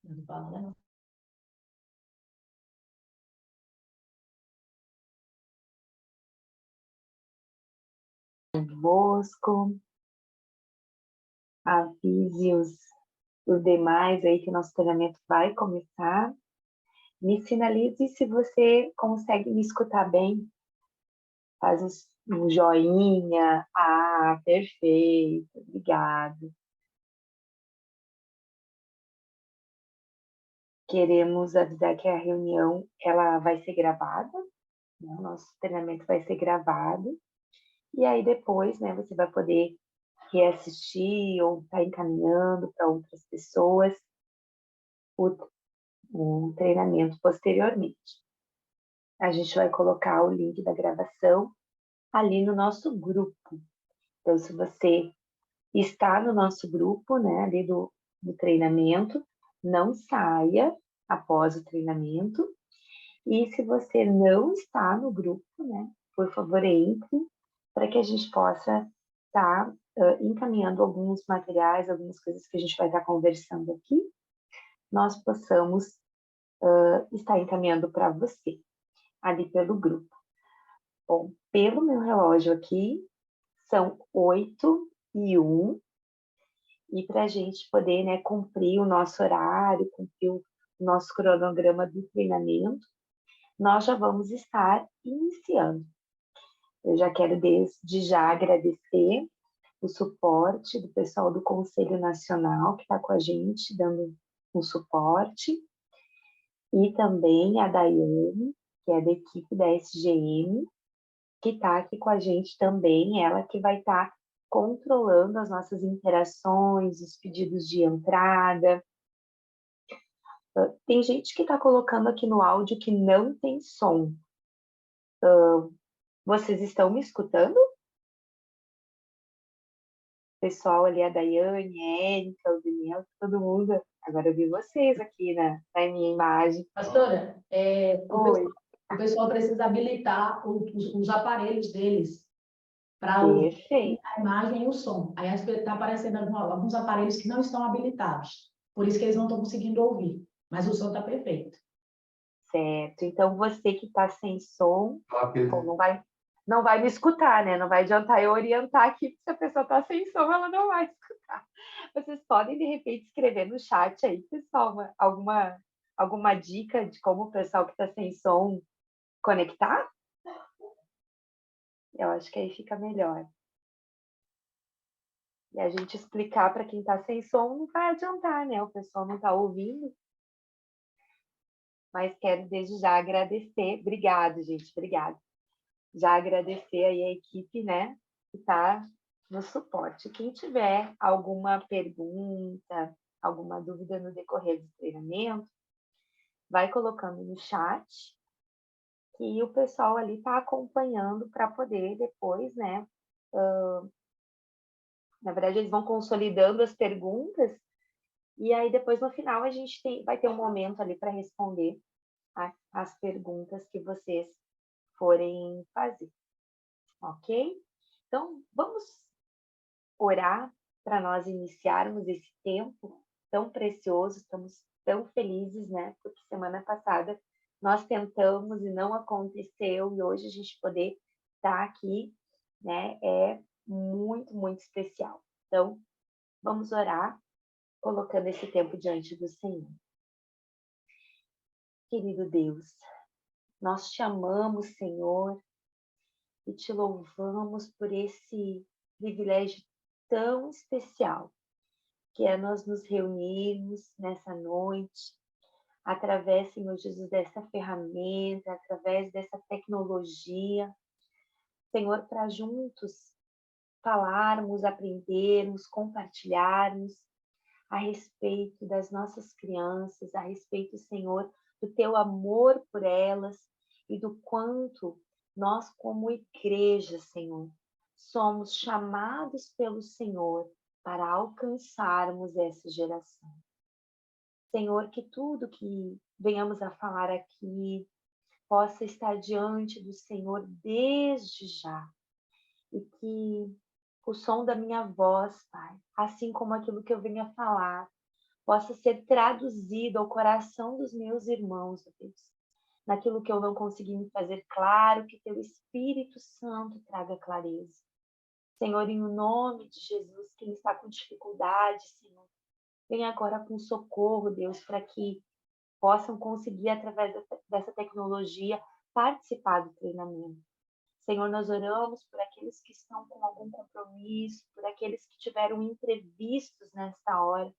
Não fala, né? Bosco, avise os demais aí que o nosso treinamento vai começar. Me sinalize se você consegue me escutar bem. Faz um joinha. Ah, perfeito. Obrigado. Queremos avisar que a reunião ela vai ser gravada, né? O nosso treinamento vai ser gravado. E aí depois, né, você vai poder reassistir ou estar encaminhando para outras pessoas o treinamento posteriormente. A gente vai colocar o link da gravação ali no nosso grupo. Então, se você está no nosso grupo, né, ali do treinamento, não saia após o treinamento. E se você não está no grupo, né, por favor, entre para que a gente possa estar encaminhando alguns materiais, algumas coisas que a gente vai estar conversando aqui, nós possamos estar encaminhando para você, ali pelo grupo. Bom, pelo meu relógio aqui, são 8h01, e para a gente poder, né, cumprir o nosso horário, cumprir o nosso cronograma do treinamento, nós já vamos estar iniciando. Eu já quero desde já agradecer o suporte do pessoal do Conselho Nacional que está com a gente, dando um suporte, e também a Daiane, que é da equipe da SGM, que está aqui com a gente também, ela que vai estar controlando as nossas interações, os pedidos de entrada. Tem gente que está colocando aqui no áudio que não tem som. Vocês estão me escutando? Pessoal ali, a Daiane, a Érica, o Daniel, todo mundo. Agora eu vi vocês aqui na minha imagem. Pastora, Oi, o pessoal precisa habilitar os aparelhos deles para ouvir perfeito, a imagem e o som. Aí está aparecendo alguns aparelhos que não estão habilitados. Por isso que eles não estão conseguindo ouvir. Mas o som está perfeito. certo. Então você que está sem som, bom, não vai me escutar, né? Não vai adiantar eu orientar aqui, porque se a pessoa está sem som, ela não vai escutar. Vocês podem, de repente, escrever no chat aí, pessoal, alguma dica de como o pessoal que está sem som conectar? Eu acho que aí fica melhor. E a gente explicar para quem está sem som não vai adiantar, né? O pessoal não está ouvindo. Mas quero desde já agradecer. Obrigado, gente. Obrigada. Já agradecer aí a equipe, né? Que está no suporte. Quem tiver alguma pergunta, alguma dúvida no decorrer do treinamento, vai colocando no chat, que o pessoal ali está acompanhando para poder depois, né? Na verdade, eles vão consolidando as perguntas. E aí, depois, no final, a gente vai ter um momento ali para responder as perguntas que vocês forem fazer, ok? Então, vamos orar para nós iniciarmos esse tempo tão precioso, estamos tão felizes, né? Porque semana passada nós tentamos e não aconteceu, e hoje a gente poder estar aqui, né? É muito, muito especial. Então, vamos orar colocando esse tempo diante do Senhor. Querido Deus, nós te amamos, Senhor, e te louvamos por esse privilégio tão especial, que é nós nos reunirmos nessa noite, através, Senhor Jesus, dessa ferramenta, através dessa tecnologia, Senhor, para juntos falarmos, aprendermos, compartilharmos a respeito das nossas crianças, a respeito, Senhor, do teu amor por elas e do quanto nós, como igreja, Senhor, somos chamados pelo Senhor para alcançarmos essa geração. Senhor, que tudo que venhamos a falar aqui possa estar diante do Senhor desde já, e que o som da minha voz, Pai, assim como aquilo que eu venho a falar, possa ser traduzido ao coração dos meus irmãos, ó Deus. Naquilo que eu não consegui me fazer claro, que teu Espírito Santo traga clareza. Senhor, em nome de Jesus, quem está com dificuldade, Senhor, vem agora com socorro, Deus, para que possam conseguir, através dessa tecnologia, participar do treinamento. Senhor, nós oramos por aqueles que estão com algum compromisso, por aqueles que tiveram imprevistos nesta hora,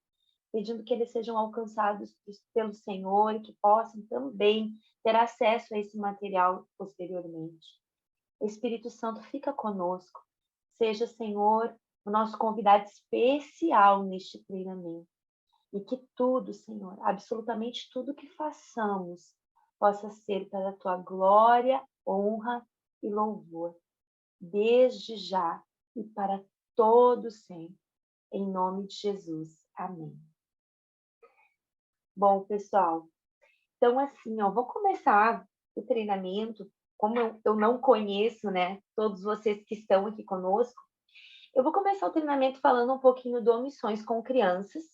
pedindo que eles sejam alcançados pelo Senhor e que possam também ter acesso a esse material posteriormente. O Espírito Santo fica conosco. Seja, Senhor, o nosso convidado especial neste treinamento. E que tudo, Senhor, absolutamente tudo que façamos, possa ser para a tua glória, honra e louvor, desde já e para todo sempre. Em nome de Jesus. Amém. Bom, pessoal, então assim, ó, vou começar o treinamento. Como eu não conheço, né, todos vocês que estão aqui conosco, eu vou começar o treinamento falando um pouquinho do Missões com Crianças,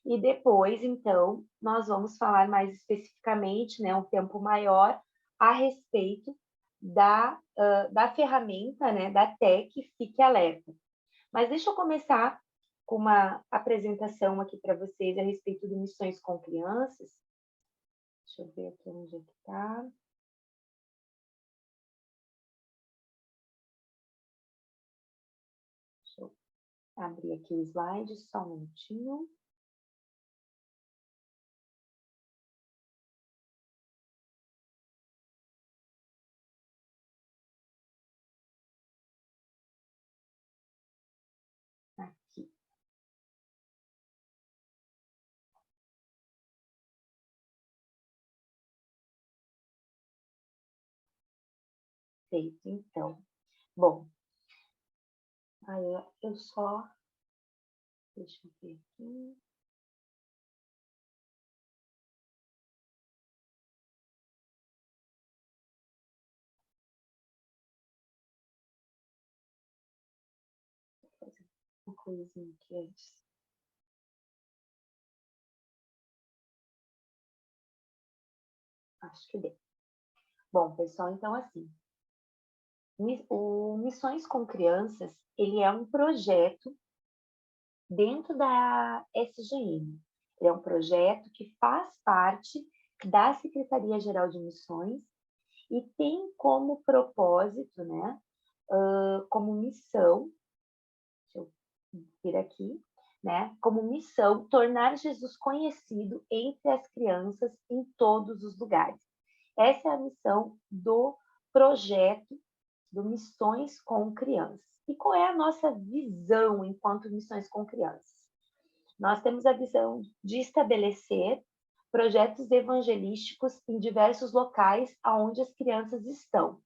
e depois, então, nós vamos falar mais especificamente, né, um tempo maior, a respeito da ferramenta, né, da TEC Fique Alerta. Mas deixa eu começar com uma apresentação aqui para vocês a respeito do Missões com Crianças. Deixa eu ver aqui onde é que está. Deixa eu abrir aqui o slide, só um minutinho. Aqui. Feito, então. Bom, aí eu só... Deixa eu ver aqui. Vou fazer uma coisinha aqui antes. Acho que deu. Bom, pessoal, então assim, o Missões com Crianças, ele é um projeto dentro da SGM. Ele é um projeto que faz parte da Secretaria-Geral de Missões e tem como propósito, né, como missão, deixa eu vir aqui, né, como missão, tornar Jesus conhecido entre as crianças em todos os lugares. Essa é a missão do projeto do Missões com Crianças. E qual é a nossa visão enquanto Missões com Crianças? Nós temos a visão de estabelecer projetos evangelísticos em diversos locais onde as crianças estão,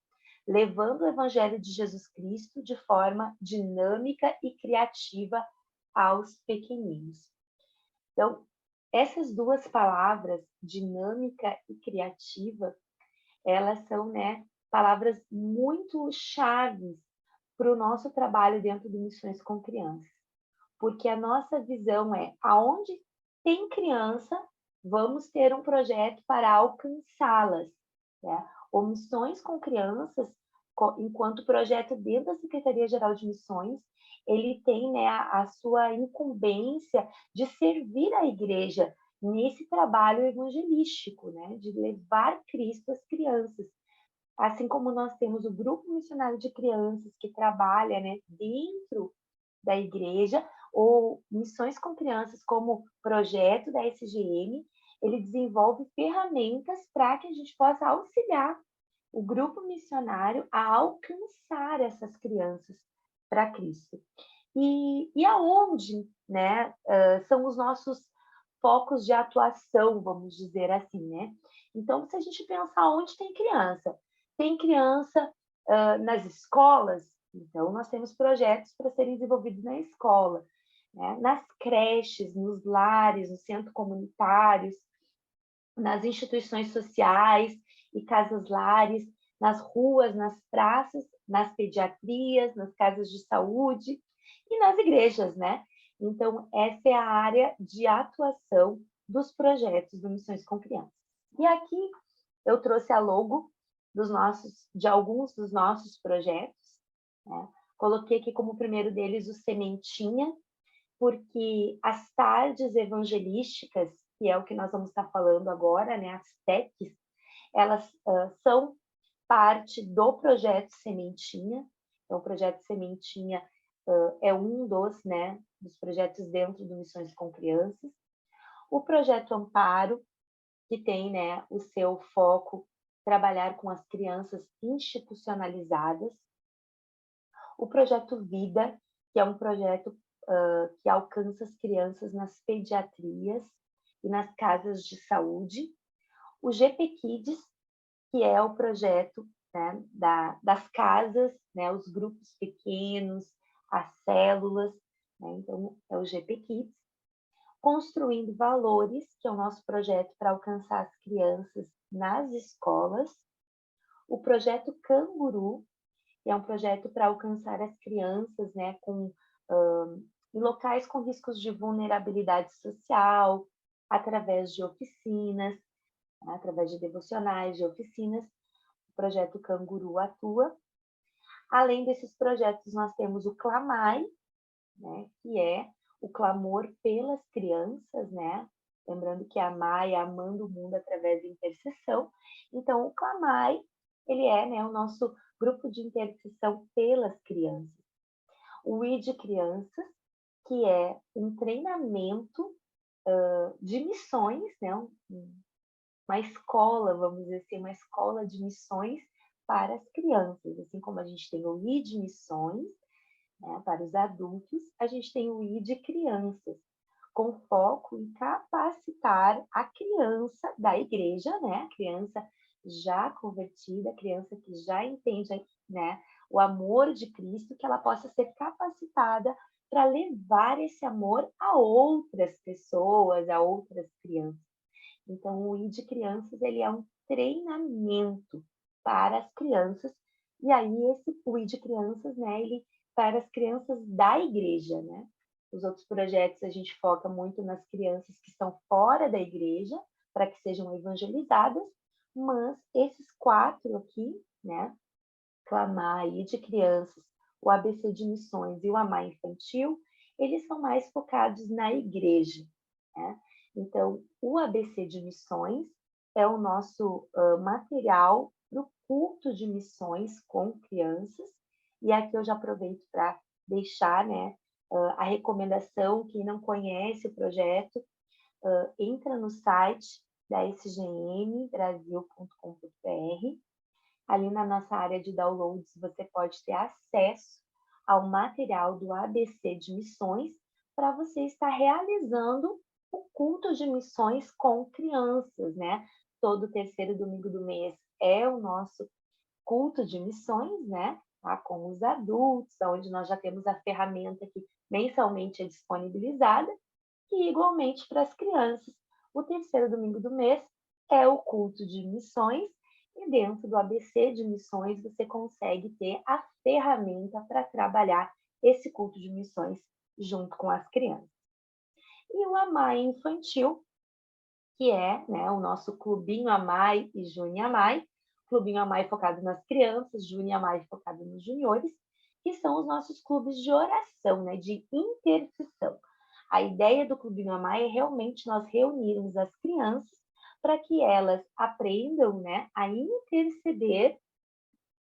levando o Evangelho de Jesus Cristo de forma dinâmica e criativa aos pequeninos. Então, essas duas palavras, dinâmica e criativa, elas são, né, palavras muito chaves para o nosso trabalho dentro de Missões com Crianças. Porque a nossa visão é, aonde tem criança, vamos ter um projeto para alcançá-las. Né? O Missões com Crianças, enquanto projeto dentro da Secretaria-Geral de Missões, ele tem, né, a sua incumbência de servir a igreja nesse trabalho evangelístico, né, de levar Cristo às crianças. Assim como nós temos o grupo missionário de crianças que trabalha, né, dentro da igreja, ou Missões com Crianças como projeto da SGM, ele desenvolve ferramentas para que a gente possa auxiliar o grupo missionário a alcançar essas crianças para Cristo. E aonde, né, são os nossos focos de atuação, vamos dizer assim, né? Então, se a gente pensar onde tem criança nas escolas, então nós temos projetos para serem desenvolvidos na escola, né? Nas creches, nos lares, nos centros comunitários, nas instituições sociais e casas-lares, nas ruas, nas praças, nas pediatrias, nas casas de saúde e nas igrejas, né? Então, essa é a área de atuação dos projetos do Missões com Crianças. E aqui eu trouxe a logo de alguns dos nossos projetos, né? Coloquei aqui como primeiro deles o Sementinha, porque as tardes evangelísticas, que é o que nós vamos estar falando agora, né, as TECs, elas são parte do projeto Sementinha. Então, o projeto Sementinha é um dos projetos dentro do Missões com Crianças. O projeto Amparo, que tem, né, o seu foco trabalhar com as crianças institucionalizadas. O projeto Vida, que é um projeto que alcança as crianças nas pediatrias e nas casas de saúde. O GP Kids, que é o projeto, né, das casas, né, os grupos pequenos, as células, né, então é o GP Kids. Construindo Valores, que é o nosso projeto para alcançar as crianças nas escolas. O projeto Canguru, que é um projeto para alcançar as crianças, né, em locais com riscos de vulnerabilidade social, através de oficinas, através de devocionais, de oficinas. O projeto Canguru atua. Além desses projetos, nós temos o Clamai, né, que é o clamor pelas crianças, né? Lembrando que amar é amando o mundo através da intercessão. Então, o Clamai, ele é, né, o nosso grupo de intercessão pelas crianças. O ID Crianças, que é um treinamento de missões, né? Uma escola, vamos dizer assim, uma escola de missões para as crianças. Assim como a gente tem o ID Missões, né, para os adultos, a gente tem o ID Crianças, com foco em capacitar a criança da igreja, né, a criança já convertida, a criança que já entende, né, o amor de Cristo, que ela possa ser capacitada para levar esse amor a outras pessoas, a outras crianças. Então, o ID Crianças, ele é um treinamento para as crianças, e aí o ID Crianças, né, ele para as crianças da igreja, né? Os outros projetos a gente foca muito nas crianças que estão fora da igreja, para que sejam evangelizadas, mas esses 4 aqui, né, Clamar, ID Crianças, o ABC de Missões e o Amar Infantil, eles são mais focados na igreja, né? Então, o ABC de Missões é o nosso material para o culto de missões com crianças, e aqui eu já aproveito para deixar, né, a recomendação. Quem não conhece o projeto, entra no site da sgmbrasil.com.br. Ali na nossa área de downloads, você pode ter acesso ao material do ABC de Missões para você estar realizando o culto de missões com crianças, né? Todo terceiro domingo do mês é o nosso culto de missões, né? Tá? Com os adultos, onde nós já temos a ferramenta que mensalmente é disponibilizada, e igualmente para as crianças. O terceiro domingo do mês é o culto de missões, e dentro do ABC de missões você consegue ter a ferramenta para trabalhar esse culto de missões junto com as crianças. E o Amai Infantil, que é, né, o nosso Clubinho Amai e Juni Amai. Clubinho Amai focado nas crianças, Juni Amai focado nos juniores, que são os nossos clubes de oração, né, de intercessão. A ideia do Clubinho Amai é realmente nós reunirmos as crianças para que elas aprendam, né, a interceder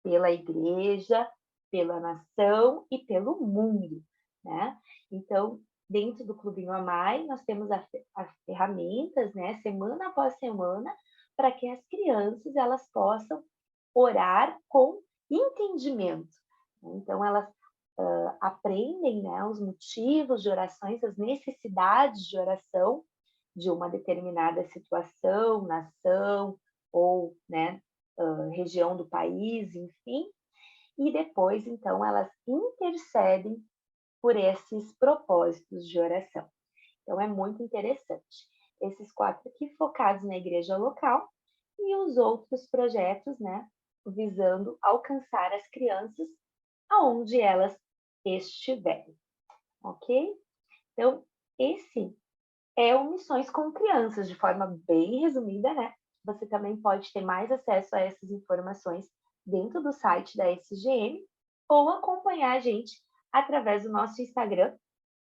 pela igreja, pela nação e pelo mundo, né? Então, dentro do Clubinho Amai, nós temos as ferramentas, né, semana após semana, para que as crianças elas possam orar com entendimento. Então, elas aprendem, né, os motivos de orações, as necessidades de oração de uma determinada situação, nação ou, né, região do país, enfim, e depois, então, elas intercedem por esses propósitos de oração. Então, é muito interessante. Esses 4 aqui focados na igreja local e os outros projetos, né, visando alcançar as crianças aonde elas estiverem, ok? Então, esse é o Missões com Crianças, de forma bem resumida, né? Você também pode ter mais acesso a essas informações dentro do site da SGM ou acompanhar a gente através do nosso Instagram,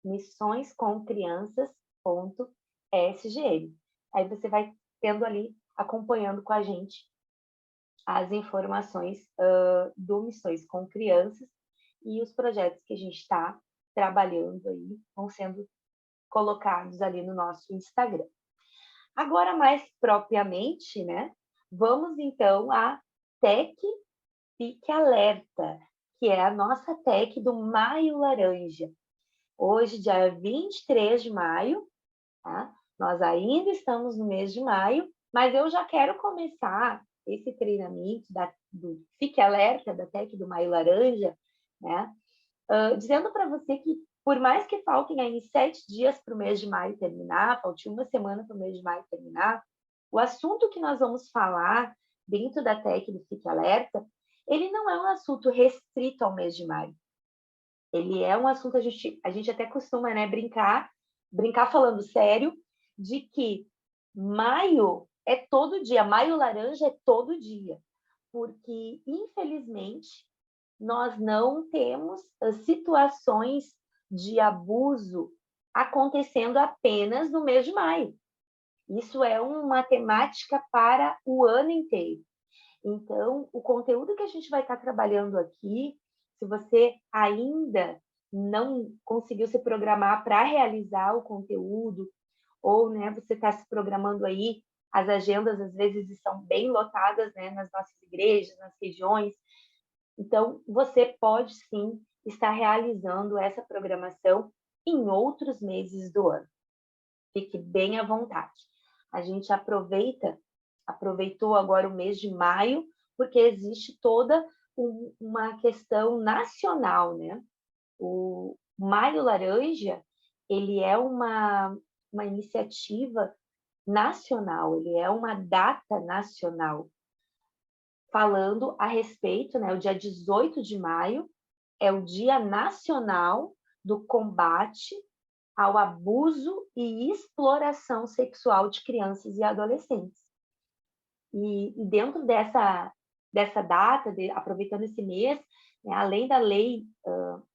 missõescomcrianças.sgm. Aí você vai tendo ali, acompanhando com a gente as informações do Missões com Crianças e os projetos que a gente está trabalhando aí vão sendo colocados ali no nosso Instagram. Agora, mais propriamente, né? Vamos então à Tec Fique Alerta, que é a nossa Tec do Maio Laranja. Hoje, dia 23 de maio, tá? Nós ainda estamos no mês de maio, mas eu já quero começar esse treinamento do Fique Alerta, da Tec do Maio Laranja, né? Dizendo para você que, por mais que faltem aí 7 dias para o mês de maio terminar, falte uma semana para o mês de maio terminar, o assunto que nós vamos falar dentro da Tec do Fique Alerta, ele não é um assunto restrito ao mês de maio. Ele é um assunto, a gente até costuma, né, brincar falando sério, de que maio é todo dia, maio laranja é todo dia, porque, infelizmente, nós não temos situações de abuso acontecendo apenas no mês de maio. Isso é uma temática para o ano inteiro. Então, o conteúdo que a gente vai estar trabalhando aqui, se você ainda não conseguiu se programar para realizar o conteúdo, ou, né, você está se programando aí, as agendas às vezes estão bem lotadas, né, nas nossas igrejas, nas regiões. Então, você pode sim estar realizando essa programação em outros meses do ano. Fique bem à vontade. A gente aproveitou agora o mês de maio, porque existe toda uma questão nacional, né? O Maio Laranja, ele é uma iniciativa nacional, ele é uma data nacional, falando a respeito, né? O dia 18 de maio é o Dia Nacional do Combate ao Abuso e Exploração Sexual de Crianças e Adolescentes. E dentro dessa data, aproveitando esse mês, né, além da lei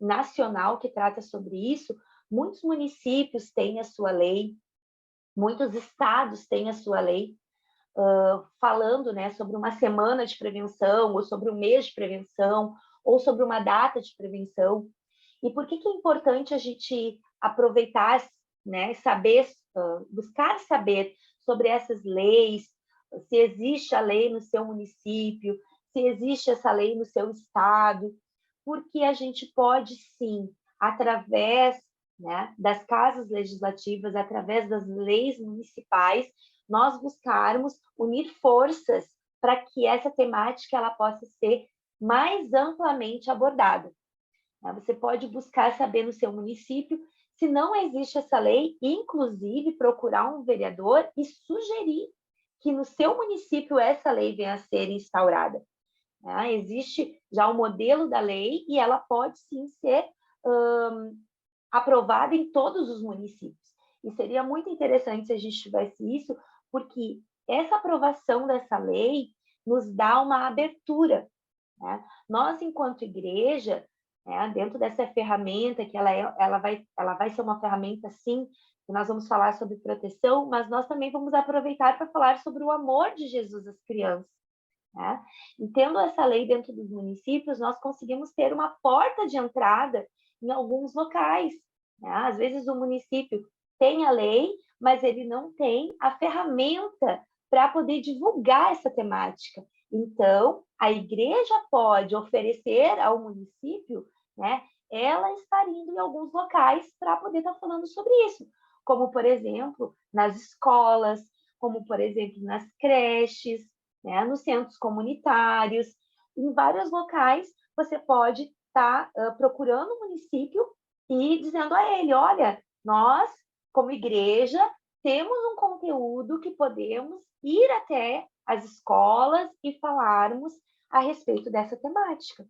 nacional que trata sobre isso, muitos municípios têm a sua lei, muitos estados têm a sua lei, falando, né, sobre uma semana de prevenção, ou sobre um mês de prevenção, ou sobre uma data de prevenção. E por que é importante a gente aproveitar, né, saber, buscar saber sobre essas leis, se existe a lei no seu município, se existe essa lei no seu estado, porque a gente pode sim, através, né, das casas legislativas, através das leis municipais, nós buscarmos unir forças para que essa temática ela possa ser mais amplamente abordada. Você pode buscar saber no seu município se não existe essa lei, inclusive procurar um vereador e sugerir que no seu município essa lei venha a ser instaurada. Existe já o modelo da lei e ela pode sim ser aprovada em todos os municípios. E seria muito interessante se a gente tivesse isso, porque essa aprovação dessa lei nos dá uma abertura, né? Nós, enquanto igreja, né, dentro dessa ferramenta, que ela vai ser uma ferramenta, sim, que nós vamos falar sobre proteção, mas nós também vamos aproveitar para falar sobre o amor de Jesus às crianças. Né? E tendo essa lei dentro dos municípios, nós conseguimos ter uma porta de entrada em alguns locais. Né? Às vezes o município tem a lei, mas ele não tem a ferramenta para poder divulgar essa temática. Então, a igreja pode oferecer ao município, né, ela estar indo em alguns locais para poder estar falando sobre isso, como, por exemplo, nas escolas, como, por exemplo, nas creches, né, nos centros comunitários, em vários locais, você pode estar procurando o município e dizendo a ele, olha, nós, como igreja, temos um conteúdo que podemos ir até as escolas e falarmos a respeito dessa temática.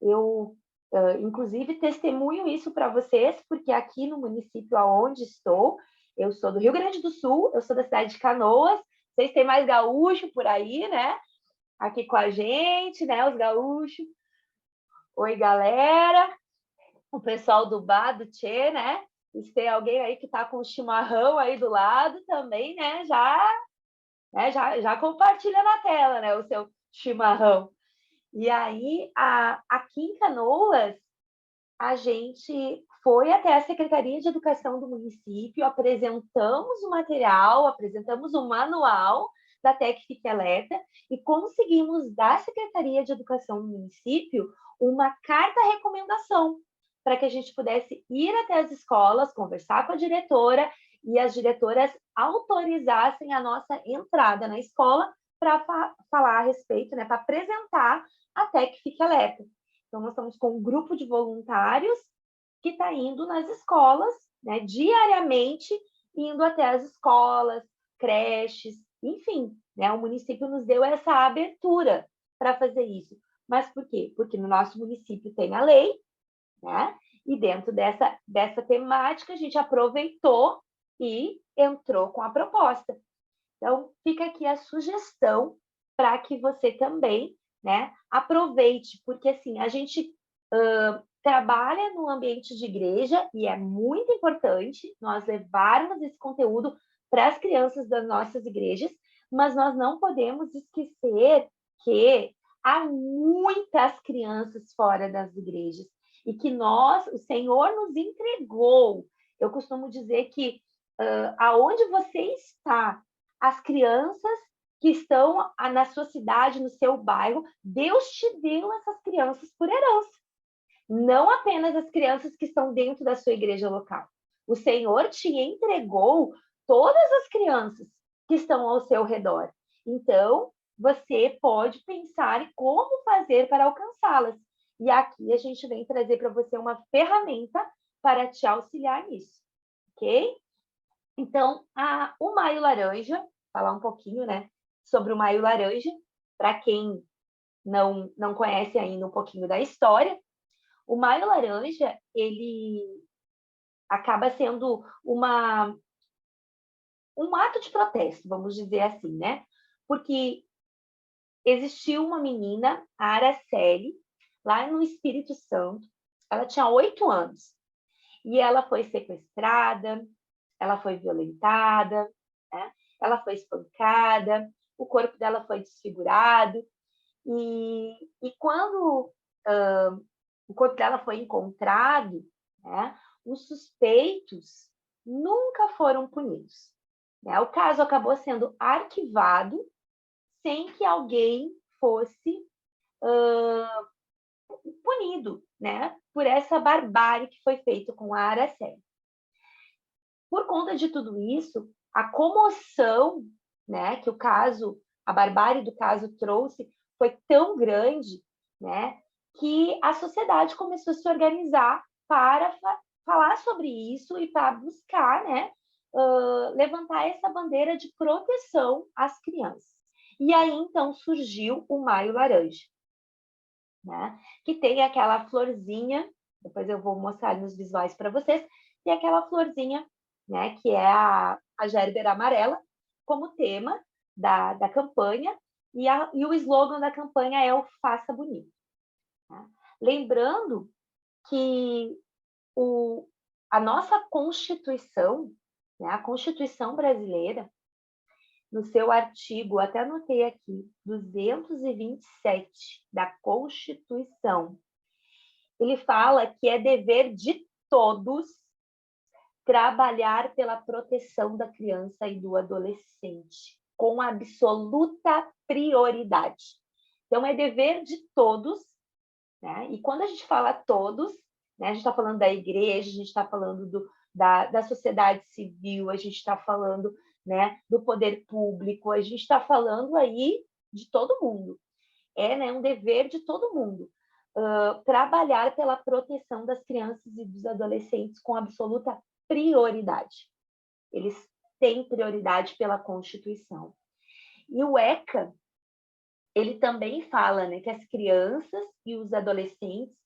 Eu inclusive, testemunho isso para vocês, porque aqui no município aonde estou, eu sou do Rio Grande do Sul, eu sou da cidade de Canoas, vocês têm mais gaúcho por aí, né? Aqui com a gente, né? Os gaúchos. Oi, galera! O pessoal do bar, do Tchê, né? E se tem alguém aí que tá com o chimarrão aí do lado também, né? Já compartilha na tela, né? O seu chimarrão. E aí, aqui em Canoas, a gente foi até a Secretaria de Educação do município, apresentamos o material, apresentamos o manual da TEC Fique Alerta e conseguimos da Secretaria de Educação do município uma carta-recomendação para que a gente pudesse ir até as escolas, conversar com a diretora e as diretoras autorizassem a nossa entrada na escola para falar a respeito, né, para apresentar a TEC Fique Alerta. Então, nós estamos com um grupo de voluntários que está indo nas escolas, né, diariamente, indo até as escolas, creches, enfim, né, o município nos deu essa abertura para fazer isso. Mas por quê? Porque no nosso município tem a lei, né, e dentro dessa temática a gente aproveitou e entrou com a proposta. Então, fica aqui a sugestão para que você também, né, aproveite, porque assim, a gente trabalha no ambiente de igreja e é muito importante nós levarmos esse conteúdo para as crianças das nossas igrejas, mas nós não podemos esquecer que há muitas crianças fora das igrejas e que o Senhor nos entregou. Eu costumo dizer que aonde você está, as crianças que estão na sua cidade, no seu bairro, Deus te deu essas crianças por herança. Não apenas as crianças que estão dentro da sua igreja local. O Senhor te entregou todas as crianças que estão ao seu redor. Então, você pode pensar em como fazer para alcançá-las. E aqui a gente vem trazer para você uma ferramenta para te auxiliar nisso, ok? Então, o Maio Laranja, falar um pouquinho, né, sobre o Maio Laranja, para quem não conhece ainda um pouquinho da história. O Maio Laranja, ele acaba sendo um ato de protesto, vamos dizer assim, né? Porque existiu uma menina, a Araceli, lá no Espírito Santo, ela tinha 8 anos, e ela foi sequestrada, ela foi violentada, né? Ela foi espancada, o corpo dela foi desfigurado, e quando o corpo dela foi encontrado, né, os suspeitos nunca foram punidos. Né? O caso acabou sendo arquivado sem que alguém fosse punido, né, por essa barbárie que foi feita com a Araceli. Por conta de tudo isso, a comoção, né, que a barbárie do caso trouxe foi tão grande, né, que a sociedade começou a se organizar para falar sobre isso e para buscar, né, levantar essa bandeira de proteção às crianças. E aí, então, surgiu o Maio Laranja, né, que tem aquela florzinha, depois eu vou mostrar nos visuais para vocês, tem aquela florzinha, né, que é a Gerber amarela, como tema da campanha, e o slogan da campanha é o Faça Bonito. Né? Lembrando que a nossa Constituição, né, a Constituição brasileira, no seu artigo, até anotei aqui, 227 da Constituição, ele fala que é dever de todos trabalhar pela proteção da criança e do adolescente, com absoluta prioridade. Então, é dever de todos, né? E quando a gente fala todos, né, a gente está falando da igreja, a gente está falando da sociedade civil, a gente está falando, né, do poder público, a gente está falando aí de todo mundo. É, né, um dever de todo mundo. Trabalhar pela proteção das crianças e dos adolescentes com absoluta prioridade. Eles têm prioridade pela Constituição. E o ECA, ele também fala, né, que as crianças e os adolescentes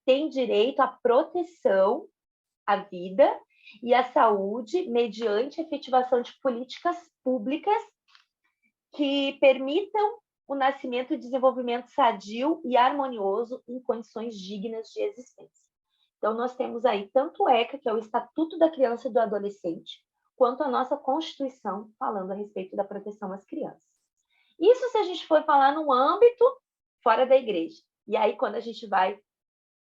têm direito à proteção à vida e à saúde mediante a efetivação de políticas públicas que permitam o nascimento e desenvolvimento sadio e harmonioso em condições dignas de existência. Então, nós temos aí tanto o ECA, que é o Estatuto da Criança e do Adolescente, quanto a nossa Constituição, falando a respeito da proteção às crianças. Isso se a gente for falar num âmbito fora da igreja. E aí, quando a gente vai,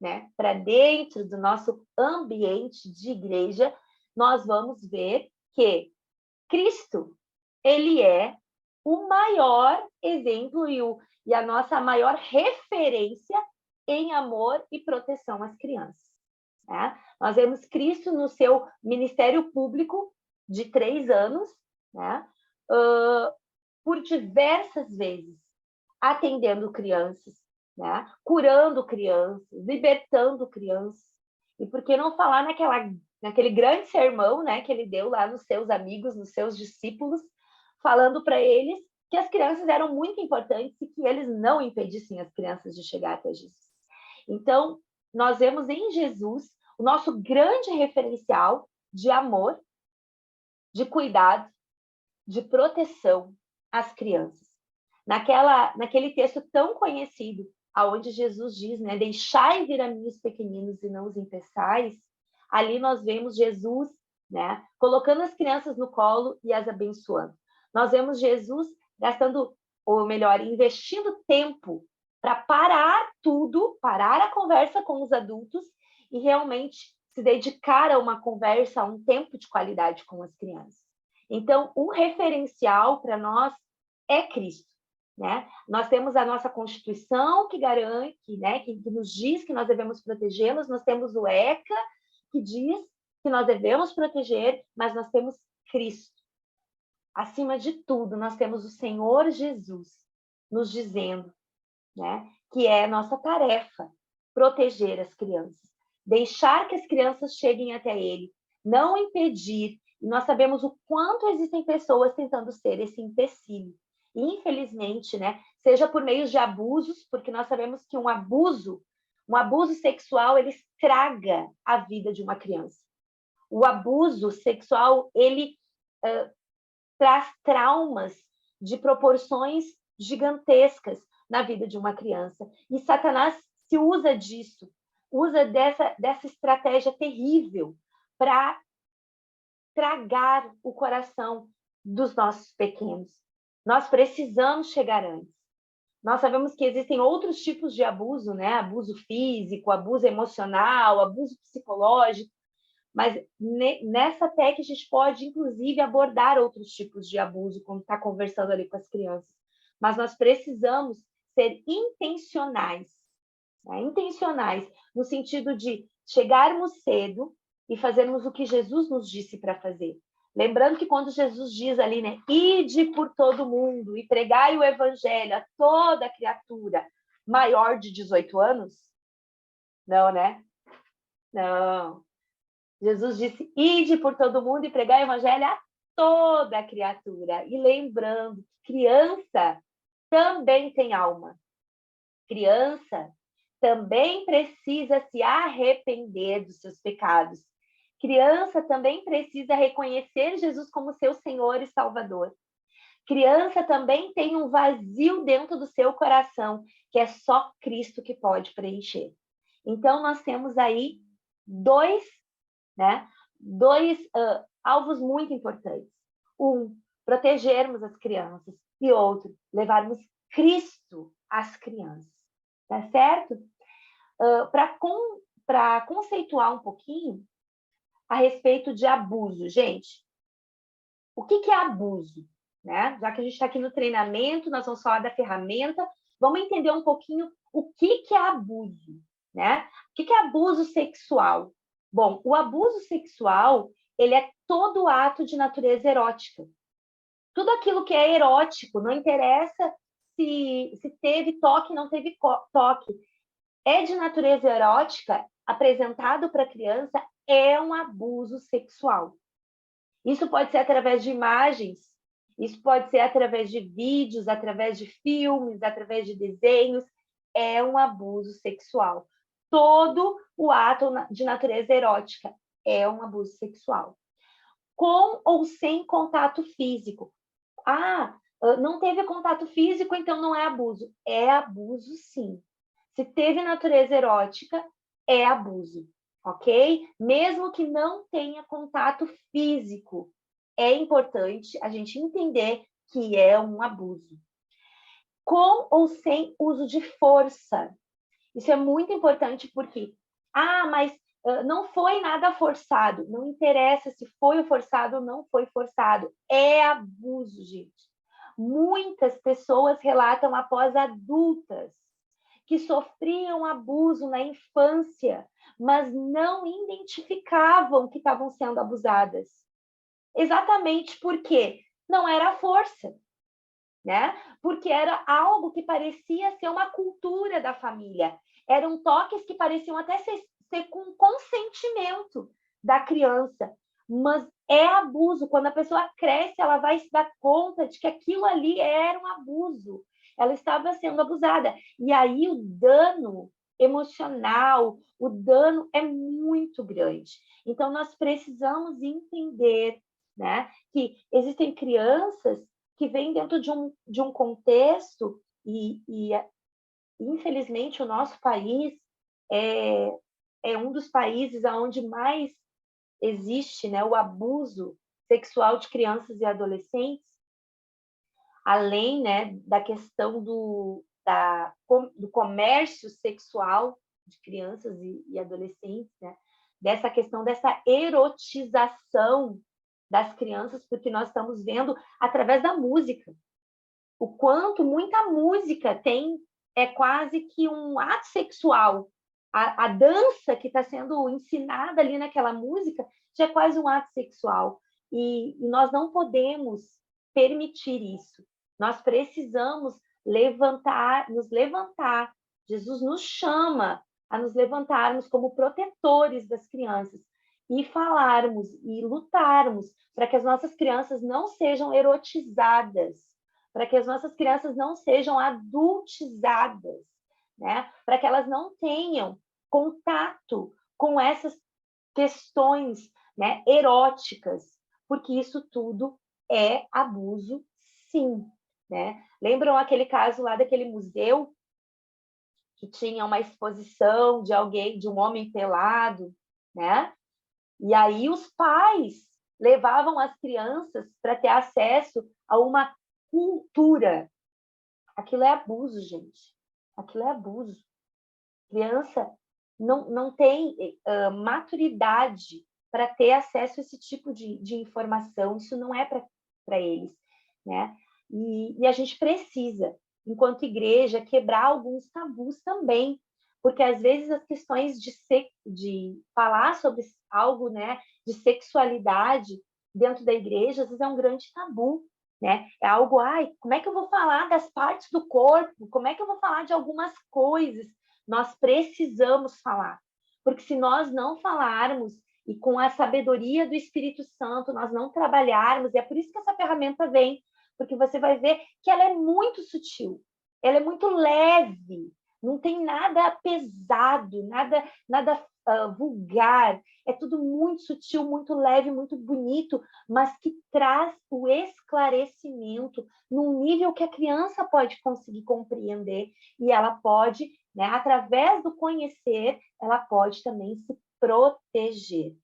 né, para dentro do nosso ambiente de igreja, nós vamos ver que Cristo, ele é o maior exemplo e a nossa maior referência em amor e proteção às crianças. Né? Nós vemos Cristo no seu ministério público de 3 anos, né? Por diversas vezes, atendendo crianças, né? Curando crianças, libertando crianças. E por que não falar naquele grande sermão, né, que ele deu lá nos seus amigos, nos seus discípulos, falando para eles que as crianças eram muito importantes e que eles não impedissem as crianças de chegar até Jesus. Então, nós vemos em Jesus o nosso grande referencial de amor, de cuidado, de proteção às crianças. Naquele texto tão conhecido, aonde Jesus diz, né, deixai vir a mim os pequeninos e não os impeçais, ali nós vemos Jesus, né, colocando as crianças no colo e as abençoando. Nós vemos Jesus gastando, ou melhor, investindo tempo para parar tudo, parar a conversa com os adultos e realmente se dedicar a uma conversa, a um tempo de qualidade com as crianças. Então, um referencial para nós é Cristo, né? Nós temos a nossa Constituição que garante, né, que nos diz que nós devemos protegê-los, nós temos o ECA, que diz que nós devemos proteger, mas nós temos Cristo. Acima de tudo, nós temos o Senhor Jesus nos dizendo, né, que é nossa tarefa proteger as crianças, deixar que as crianças cheguem até Ele, não impedir. E nós sabemos o quanto existem pessoas tentando ser esse empecilho. E, infelizmente, né, seja por meio de abusos, porque nós sabemos que um abuso sexual, ele estraga a vida de uma criança. O abuso sexual, ele traz traumas de proporções gigantescas na vida de uma criança. E Satanás se usa disso, usa dessa estratégia terrível para tragar o coração dos nossos pequenos. Nós precisamos chegar antes. Nós sabemos que existem outros tipos de abuso, né? Abuso físico, abuso emocional, abuso psicológico, mas nessa TEC a gente pode, inclusive, abordar outros tipos de abuso, quando está conversando ali com as crianças. Mas nós precisamos ser intencionais, né? Intencionais, no sentido de chegarmos cedo e fazermos o que Jesus nos disse para fazer. Lembrando que quando Jesus diz ali, né, ide por todo mundo e pregai o evangelho a toda criatura maior de 18 anos, não, né? Não. Jesus disse, ide por todo mundo e pregai o evangelho a toda criatura. E lembrando que criança também tem alma. Criança também precisa se arrepender dos seus pecados. Criança também precisa reconhecer Jesus como seu Senhor e Salvador. Criança também tem um vazio dentro do seu coração, que é só Cristo que pode preencher. Então, nós temos aí dois alvos muito importantes. Um, protegermos as crianças. E outro, levarmos Cristo às crianças. Tá certo? Para conceituar um pouquinho a respeito de abuso, gente. O que é abuso? Né? Já que a gente está aqui no treinamento, nós vamos falar da ferramenta, vamos entender um pouquinho o que é abuso. Né? O que é abuso sexual? Bom, o abuso sexual, ele é todo ato de natureza erótica. Tudo aquilo que é erótico, não interessa se teve toque, não teve toque, é de natureza erótica, apresentado para a criança, é um abuso sexual. Isso pode ser através de imagens, isso pode ser através de vídeos, através de filmes, através de desenhos, é um abuso sexual. todo o ato de natureza erótica é um abuso sexual. Com ou sem contato físico. Não teve contato físico, então não é abuso. É abuso, sim. Se teve natureza erótica, é abuso, ok? Mesmo que não tenha contato físico, é importante a gente entender que é um abuso. Com ou sem uso de força. Isso é muito importante porque, mas não foi nada forçado. Não interessa se foi forçado ou não foi forçado. É abuso, gente. Muitas pessoas relatam após adultas que sofriam abuso na infância, mas não identificavam que estavam sendo abusadas. Exatamente porque não era força, né? Porque era algo que parecia ser uma cultura da família. Eram toques que pareciam até ser com consentimento da criança, mas é abuso. Quando a pessoa cresce, ela vai se dar conta de que aquilo ali era um abuso. Ela estava sendo abusada. E aí o dano emocional, o dano é muito grande. Então, nós precisamos entender, né, que existem crianças que vêm dentro de um contexto e infelizmente, o nosso país é um dos países onde mais existe, né, o abuso sexual de crianças e adolescentes, além, né, da questão do comércio sexual de crianças e adolescentes, né, dessa questão dessa erotização das crianças, porque nós estamos vendo através da música o quanto muita música é quase que um ato sexual. A dança que está sendo ensinada ali naquela música já é quase um ato sexual. E nós não podemos permitir isso. Nós precisamos nos levantar. Jesus nos chama a nos levantarmos como protetores das crianças e falarmos e lutarmos para que as nossas crianças não sejam erotizadas, para que as nossas crianças não sejam adultizadas, né? Para que elas não tenham contato com essas questões, né, eróticas, porque isso tudo é abuso, sim, né? Lembram aquele caso lá daquele museu que tinha uma exposição de um homem pelado, né? E aí os pais levavam as crianças para ter acesso a uma cultura. Aquilo é abuso, gente. Aquilo é abuso. Criança não tem maturidade para ter acesso a esse tipo de informação. Isso não é para eles, né? E a gente precisa, enquanto igreja, quebrar alguns tabus também, porque às vezes as questões de falar sobre algo, né, de sexualidade dentro da igreja, às vezes é um grande tabu, né? É algo, como é que eu vou falar das partes do corpo? Como é que eu vou falar de algumas coisas? Nós precisamos falar, porque se nós não falarmos e com a sabedoria do Espírito Santo nós não trabalharmos, e é por isso que essa ferramenta vem, porque você vai ver que ela é muito sutil, ela é muito leve, não tem nada pesado, nada vulgar, é tudo muito sutil, muito leve, muito bonito, mas que traz o esclarecimento num nível que a criança pode conseguir compreender e ela pode, né, através do conhecer, ela pode também se proteger.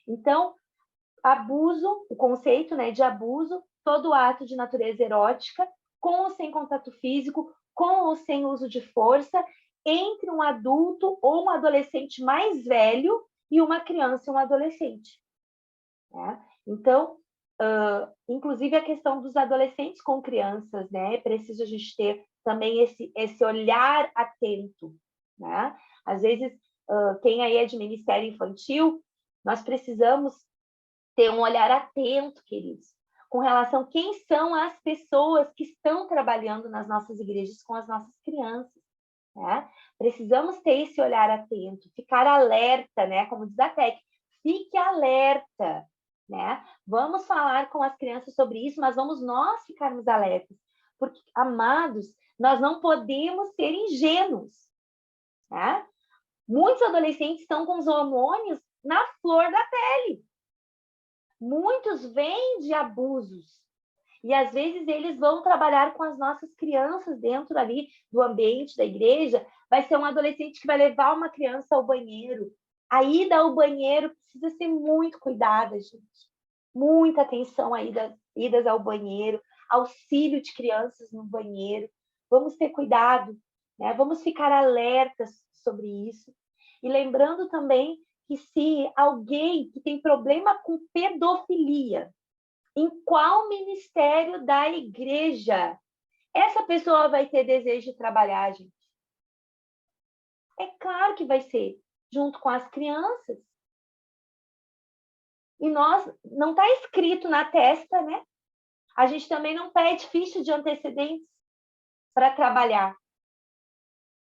Então, abuso, o conceito, né, de abuso, todo ato de natureza erótica, com ou sem contato físico, com ou sem uso de força, entre um adulto ou um adolescente mais velho e uma criança e um adolescente. Né? Então, inclusive a questão dos adolescentes com crianças, né? É preciso a gente ter também esse olhar atento, né? Às vezes, quem aí é de ministério infantil, nós precisamos ter um olhar atento, queridos, com relação a quem são as pessoas que estão trabalhando nas nossas igrejas com as nossas crianças, né? Precisamos ter esse olhar atento, ficar alerta, né? Como diz a TEC, fique alerta, né? Vamos falar com as crianças sobre isso, mas vamos nós ficarmos alertas, porque, amados, nós não podemos ser ingênuos, né? Muitos adolescentes estão com os hormônios na flor da pele. Muitos vêm de abusos. E às vezes eles vão trabalhar com as nossas crianças dentro ali do ambiente da igreja. Vai ser um adolescente que vai levar uma criança ao banheiro. A ida ao banheiro precisa ser muito cuidada, gente. Muita atenção aí das idas ao banheiro, auxílio de crianças no banheiro. Vamos ter cuidado, né? Vamos ficar alertas sobre isso. E lembrando também que se alguém que tem problema com pedofilia, em qual ministério da igreja essa pessoa vai ter desejo de trabalhar, gente? É claro que vai ser junto com as crianças. E nós, não está escrito na testa, né? A gente também não pede ficha de antecedentes para trabalhar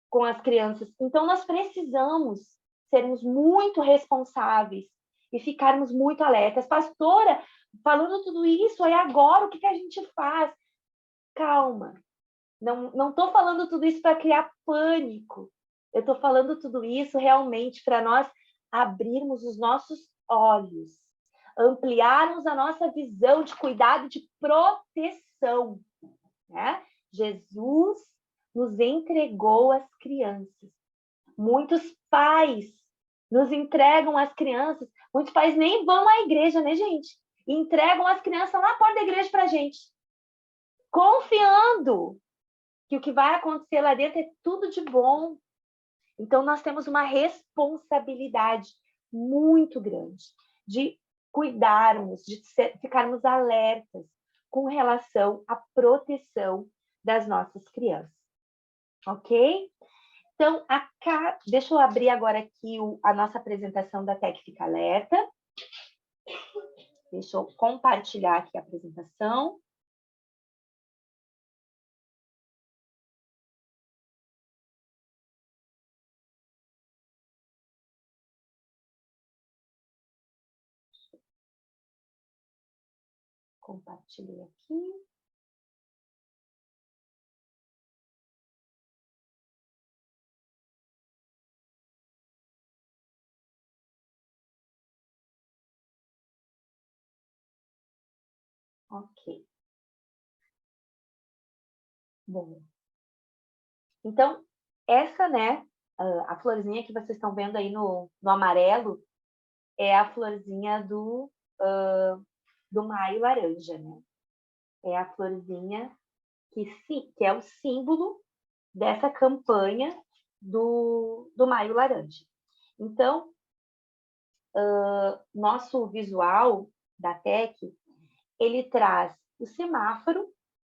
com as crianças. Então, nós precisamos sermos muito responsáveis e ficarmos muito alertas. Pastora, falando tudo isso, aí agora o que a gente faz? Calma. Não estou falando tudo isso para criar pânico. Eu estou falando tudo isso realmente para nós abrirmos os nossos olhos, ampliarmos a nossa visão de cuidado, de proteção, né? Jesus nos entregou as crianças. Muitos pais nos entregam as crianças. Muitos pais nem vão à igreja, né, gente? Entregam as crianças lá na porta da igreja para a gente, confiando que o que vai acontecer lá dentro é tudo de bom. Então, nós temos uma responsabilidade muito grande de cuidarmos, de ficarmos alertas com relação à proteção das nossas crianças. Ok? Então, deixa eu abrir agora aqui a nossa apresentação da Tec Fica Alerta. Deixa eu compartilhar aqui a apresentação. Compartilhei aqui. Ok. Bom. Então, essa, né, a florzinha que vocês estão vendo aí no amarelo é a florzinha do maio laranja, né? É a florzinha que é o símbolo dessa campanha do maio laranja. Então, nosso visual da TEC, ele traz o semáforo,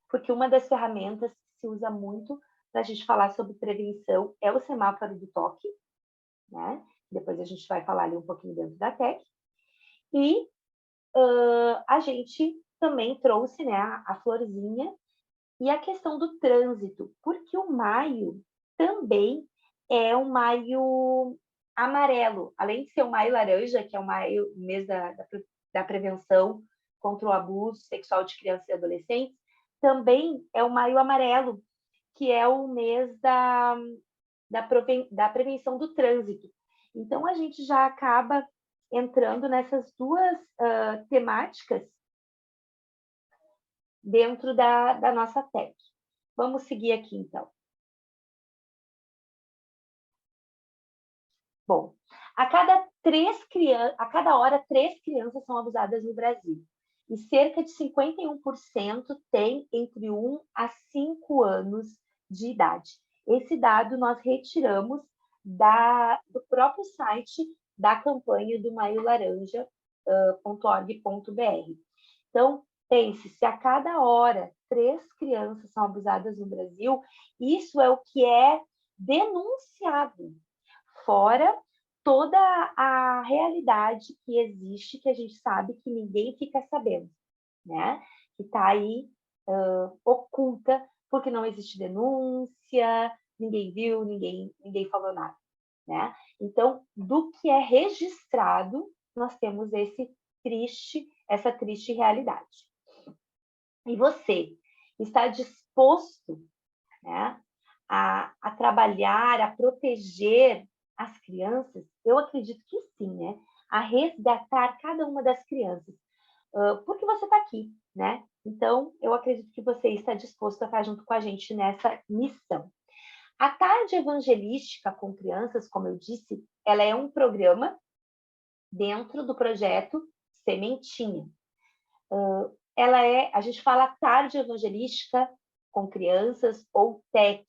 porque uma das ferramentas que se usa muito para a gente falar sobre prevenção é o semáforo do toque, né? Depois a gente vai falar ali um pouquinho dentro da TEC. E a gente também trouxe, né, a florzinha e a questão do trânsito, porque o maio também é um maio amarelo, além de ser o maio laranja, que é o maio, mês da prevenção contra o abuso sexual de crianças e adolescentes, também é o maio amarelo, que é o mês da prevenção do trânsito. Então, a gente já acaba entrando nessas duas temáticas dentro da nossa TEC. Vamos seguir aqui, então. Bom, a cada hora, 3 crianças são abusadas no Brasil. E cerca de 51% têm entre 1 a 5 anos de idade. Esse dado nós retiramos do próprio site da campanha do maiolaRanja.org.br. Então, pense, se a cada hora 3 crianças são abusadas no Brasil, isso é o que é denunciado. Fora toda a realidade que existe, que a gente sabe que ninguém fica sabendo, né? Que está aí oculta, porque não existe denúncia, ninguém viu, ninguém falou nada, né? Então, do que é registrado, nós temos essa triste realidade. E você está disposto, né, a trabalhar, a proteger as crianças? Eu acredito que sim, né? A resgatar cada uma das crianças. Porque você está aqui, né? Então, eu acredito que você está disposto a estar junto com a gente nessa missão. A tarde evangelística com crianças, como eu disse, ela é um programa dentro do projeto Sementinha. A gente fala tarde evangelística com crianças ou TEC,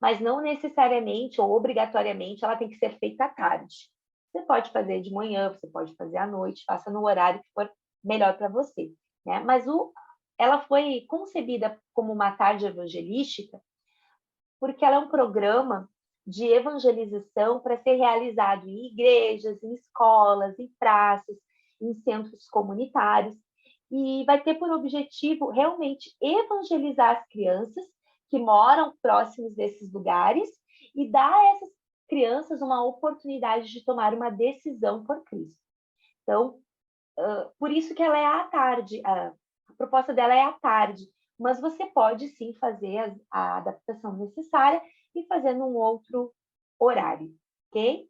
mas não necessariamente ou obrigatoriamente ela tem que ser feita à tarde. Você pode fazer de manhã, você pode fazer à noite, faça no horário que for melhor para você, né? Mas ela foi concebida como uma tarde evangelística porque ela é um programa de evangelização para ser realizado em igrejas, em escolas, em praças, em centros comunitários, e vai ter por objetivo realmente evangelizar as crianças que moram próximos desses lugares e dar a essas crianças uma oportunidade de tomar uma decisão por Cristo. Então, por isso que ela é à tarde, a proposta dela é à tarde, mas você pode sim fazer a adaptação necessária e fazer num outro horário, ok?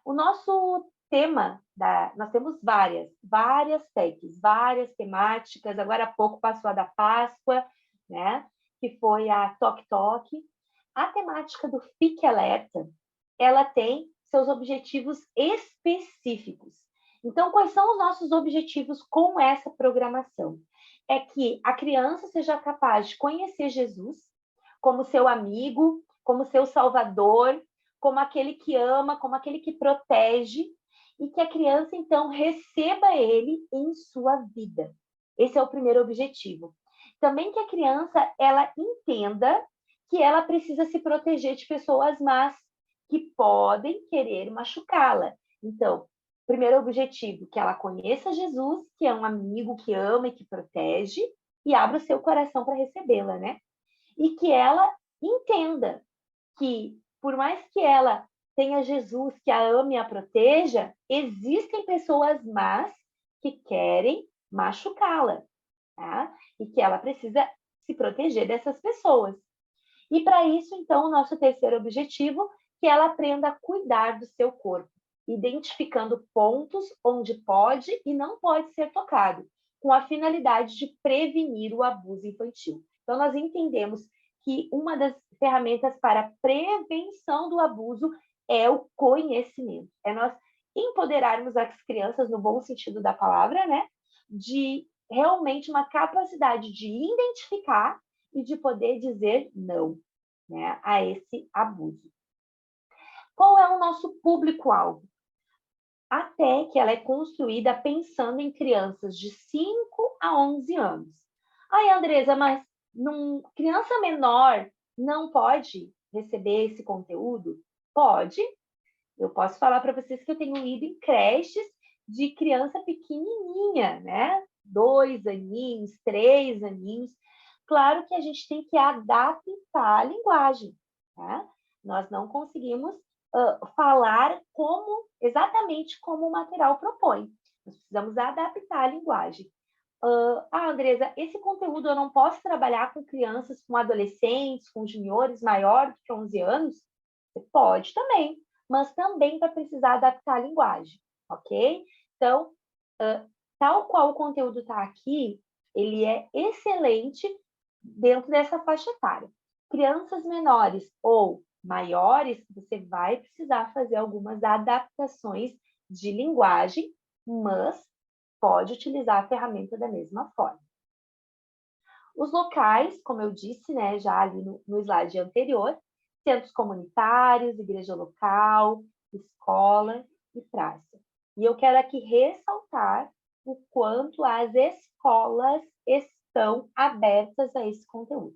O nosso tema, nós temos várias techs, várias temáticas, agora há pouco passou a da Páscoa, né? Que foi a Toque Toque. A temática do Fique Alerta, ela tem seus objetivos específicos. Então, quais são os nossos objetivos com essa programação? É que a criança seja capaz de conhecer Jesus como seu amigo, como seu salvador, como aquele que ama, como aquele que protege, e que a criança, então, receba ele em sua vida. Esse é o primeiro objetivo. Também que a criança, ela entenda que ela precisa se proteger de pessoas más que podem querer machucá-la. Então, primeiro objetivo, que ela conheça Jesus, que é um amigo que ama e que protege, e abra o seu coração para recebê-la, né? E que ela entenda que, por mais que ela tenha Jesus que a ame e a proteja, existem pessoas más que querem machucá-la, tá? E que ela precisa se proteger dessas pessoas. E para isso, então, o nosso terceiro objetivo, que ela aprenda a cuidar do seu corpo, identificando pontos onde pode e não pode ser tocado, com a finalidade de prevenir o abuso infantil. Então, nós entendemos que uma das ferramentas para a prevenção do abuso é o conhecimento. É nós empoderarmos as crianças, no bom sentido da palavra, né? De realmente uma capacidade de identificar e de poder dizer não, né, a esse abuso. Qual é o nosso público-alvo? Até que ela é construída pensando em crianças de 5 a 11 anos. Ai, Andresa, mas criança menor não pode receber esse conteúdo? Pode. Eu posso falar para vocês que eu tenho ido em creches de criança pequenininha, né? 2 aninhos, 3 aninhos. Claro que a gente tem que adaptar a linguagem, tá? Nós não conseguimos falar exatamente como o material propõe. Nós precisamos adaptar a linguagem. Andresa, esse conteúdo eu não posso trabalhar com crianças, com adolescentes, com juniores maiores de 11 anos? Você pode também, mas também vai precisar adaptar a linguagem, ok? Então, tal qual o conteúdo está aqui, ele é excelente dentro dessa faixa etária. Crianças menores ou maiores, você vai precisar fazer algumas adaptações de linguagem, mas pode utilizar a ferramenta da mesma forma. Os locais, como eu disse, né, já ali no slide anterior, centros comunitários, igreja local, escola e praça. E eu quero aqui ressaltar o quanto as escolas estão abertas a esse conteúdo.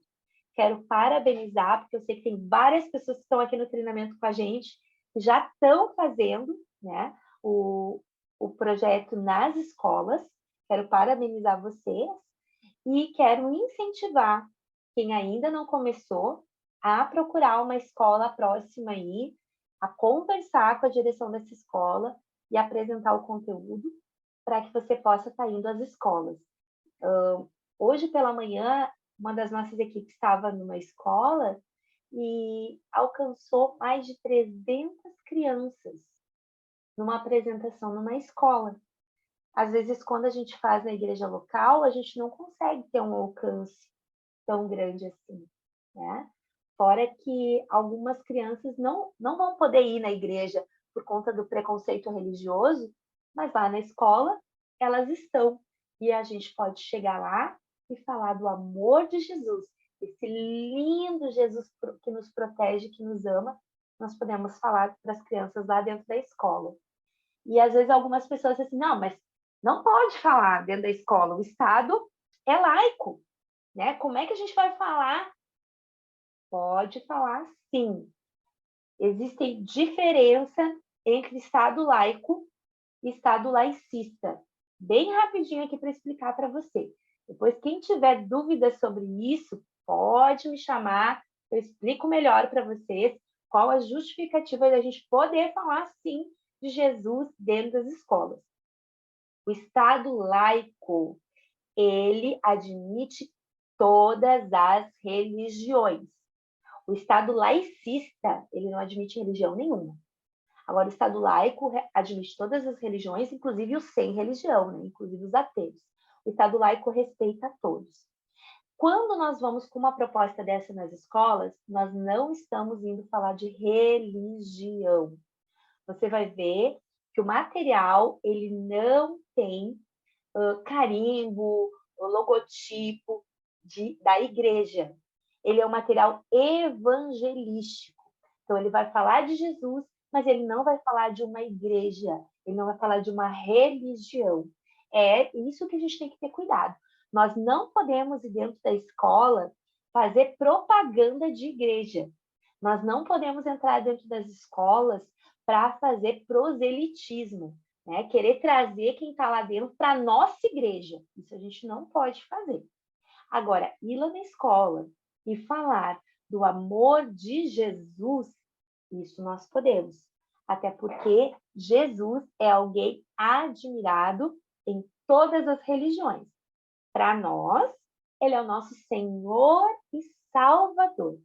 Quero parabenizar, porque eu sei que tem várias pessoas que estão aqui no treinamento com a gente, que já estão fazendo, né, o projeto nas escolas. Quero parabenizar vocês e quero incentivar quem ainda não começou a procurar uma escola próxima aí, a conversar com a direção dessa escola e apresentar o conteúdo para que você possa estar indo às escolas. Hoje pela manhã, uma das nossas equipes estava numa escola e alcançou mais de 300 crianças numa apresentação numa escola. Às vezes, quando a gente faz na igreja local, a gente não consegue ter um alcance tão grande assim, né? Fora que algumas crianças não vão poder ir na igreja por conta do preconceito religioso, mas lá na escola elas estão. E a gente pode chegar lá e falar do amor de Jesus, esse lindo Jesus que nos protege, que nos ama. Nós podemos falar para as crianças lá dentro da escola. E às vezes algumas pessoas dizem assim, não, mas não pode falar dentro da escola, o Estado é laico, né? Como é que a gente vai falar? Pode falar sim. Existe diferença entre Estado laico e Estado laicista. Bem rapidinho aqui para explicar para você. Depois, quem tiver dúvidas sobre isso, pode me chamar, eu explico melhor para vocês qual a justificativa da gente poder falar sim de Jesus dentro das escolas. O Estado laico, ele admite todas as religiões. O Estado laicista, ele não admite religião nenhuma. Agora, o Estado laico admite todas as religiões, inclusive os sem religião, né? Inclusive os ateus. O Estado laico respeita a todos. Quando nós vamos com uma proposta dessa nas escolas, nós não estamos indo falar de religião. Você vai ver que o material, ele não tem carimbo, logotipo da igreja. Ele é um material evangelístico. Então, ele vai falar de Jesus, mas ele não vai falar de uma igreja, ele não vai falar de uma religião. É isso que a gente tem que ter cuidado. Nós não podemos ir dentro da escola fazer propaganda de igreja. Nós não podemos entrar dentro das escolas para fazer proselitismo, né? Querer trazer quem está lá dentro para a nossa igreja. Isso a gente não pode fazer. Agora, ir lá na escola e falar do amor de Jesus, isso nós podemos. Até porque Jesus é alguém admirado em todas as religiões. Para nós, ele é o nosso Senhor e Salvador.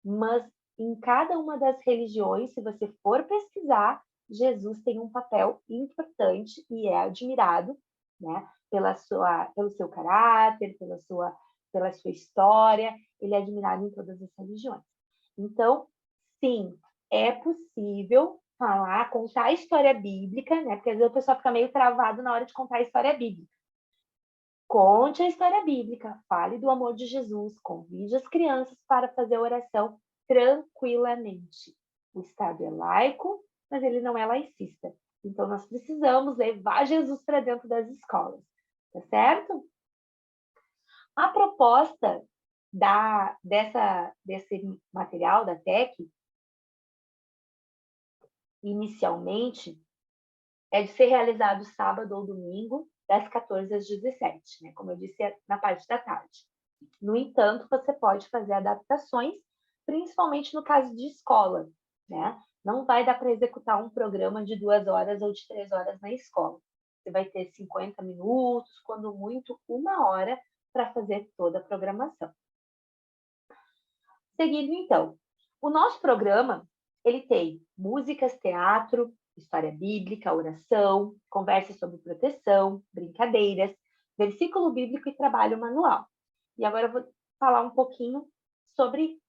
Mas em cada uma das religiões, se você for pesquisar, Jesus tem um papel importante e é admirado, né, pelo seu caráter, pela sua história, ele é admirado em todas as religiões. Então, sim, é possível falar, contar a história bíblica, né? Porque às vezes o pessoal fica meio travado na hora de contar a história bíblica. Conte a história bíblica, fale do amor de Jesus, convide as crianças para fazer a oração tranquilamente. O Estado é laico, mas ele não é laicista. Então, nós precisamos levar Jesus para dentro das escolas, tá certo? A proposta desse material da TEC, inicialmente, é de ser realizado sábado ou domingo, das 14 às 17, né? Como eu disse, na parte da tarde. No entanto, você pode fazer adaptações, principalmente no caso de escola, né? Não vai dar para executar um programa de 2 horas ou de 3 horas na escola. Você vai ter 50 minutos, quando muito, 1 hora, para fazer toda a programação. Seguindo, então, o nosso programa, ele tem músicas, teatro, história bíblica, oração, conversa sobre proteção, brincadeiras, versículo bíblico e trabalho manual. E agora eu vou falar um pouquinho sobre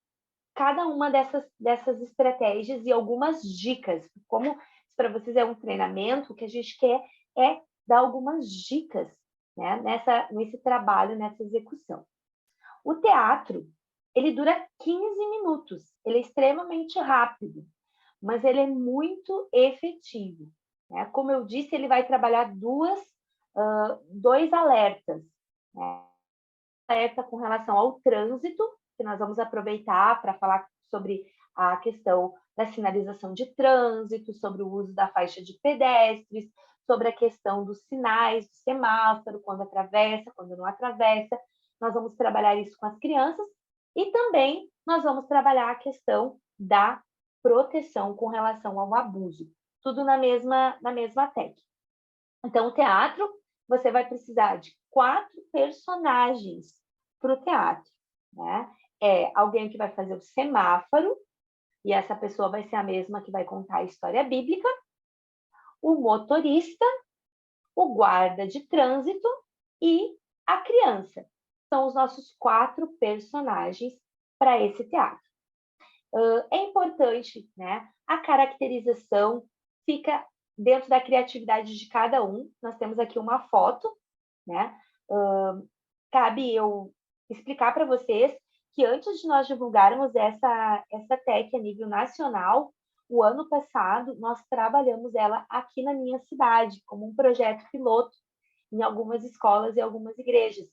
cada uma dessas estratégias e algumas dicas. Como para vocês é um treinamento, o que a gente quer é dar algumas dicas, né, nesse trabalho, nessa execução. O teatro, ele dura 15 minutos, ele é extremamente rápido, mas ele é muito efetivo, né? Como eu disse, ele vai trabalhar dois alertas, né? Alerta com relação ao trânsito, que nós vamos aproveitar para falar sobre a questão da sinalização de trânsito, sobre o uso da faixa de pedestres, sobre a questão dos sinais, do semáforo, quando atravessa, quando não atravessa. Nós vamos trabalhar isso com as crianças e também nós vamos trabalhar a questão da proteção com relação ao abuso. Tudo na mesma técnica. Então, o teatro, você vai precisar de 4 personagens para o teatro, né? é alguém que vai fazer o semáforo, e essa pessoa vai ser a mesma que vai contar a história bíblica, o motorista, o guarda de trânsito e a criança. São os nossos 4 personagens para esse teatro. É importante, né? A caracterização fica dentro da criatividade de cada um. Nós temos aqui uma foto, né? Cabe eu explicar para vocês que antes de nós divulgarmos essa tech a nível nacional, o ano passado nós trabalhamos ela aqui na minha cidade, como um projeto piloto, em algumas escolas e algumas igrejas,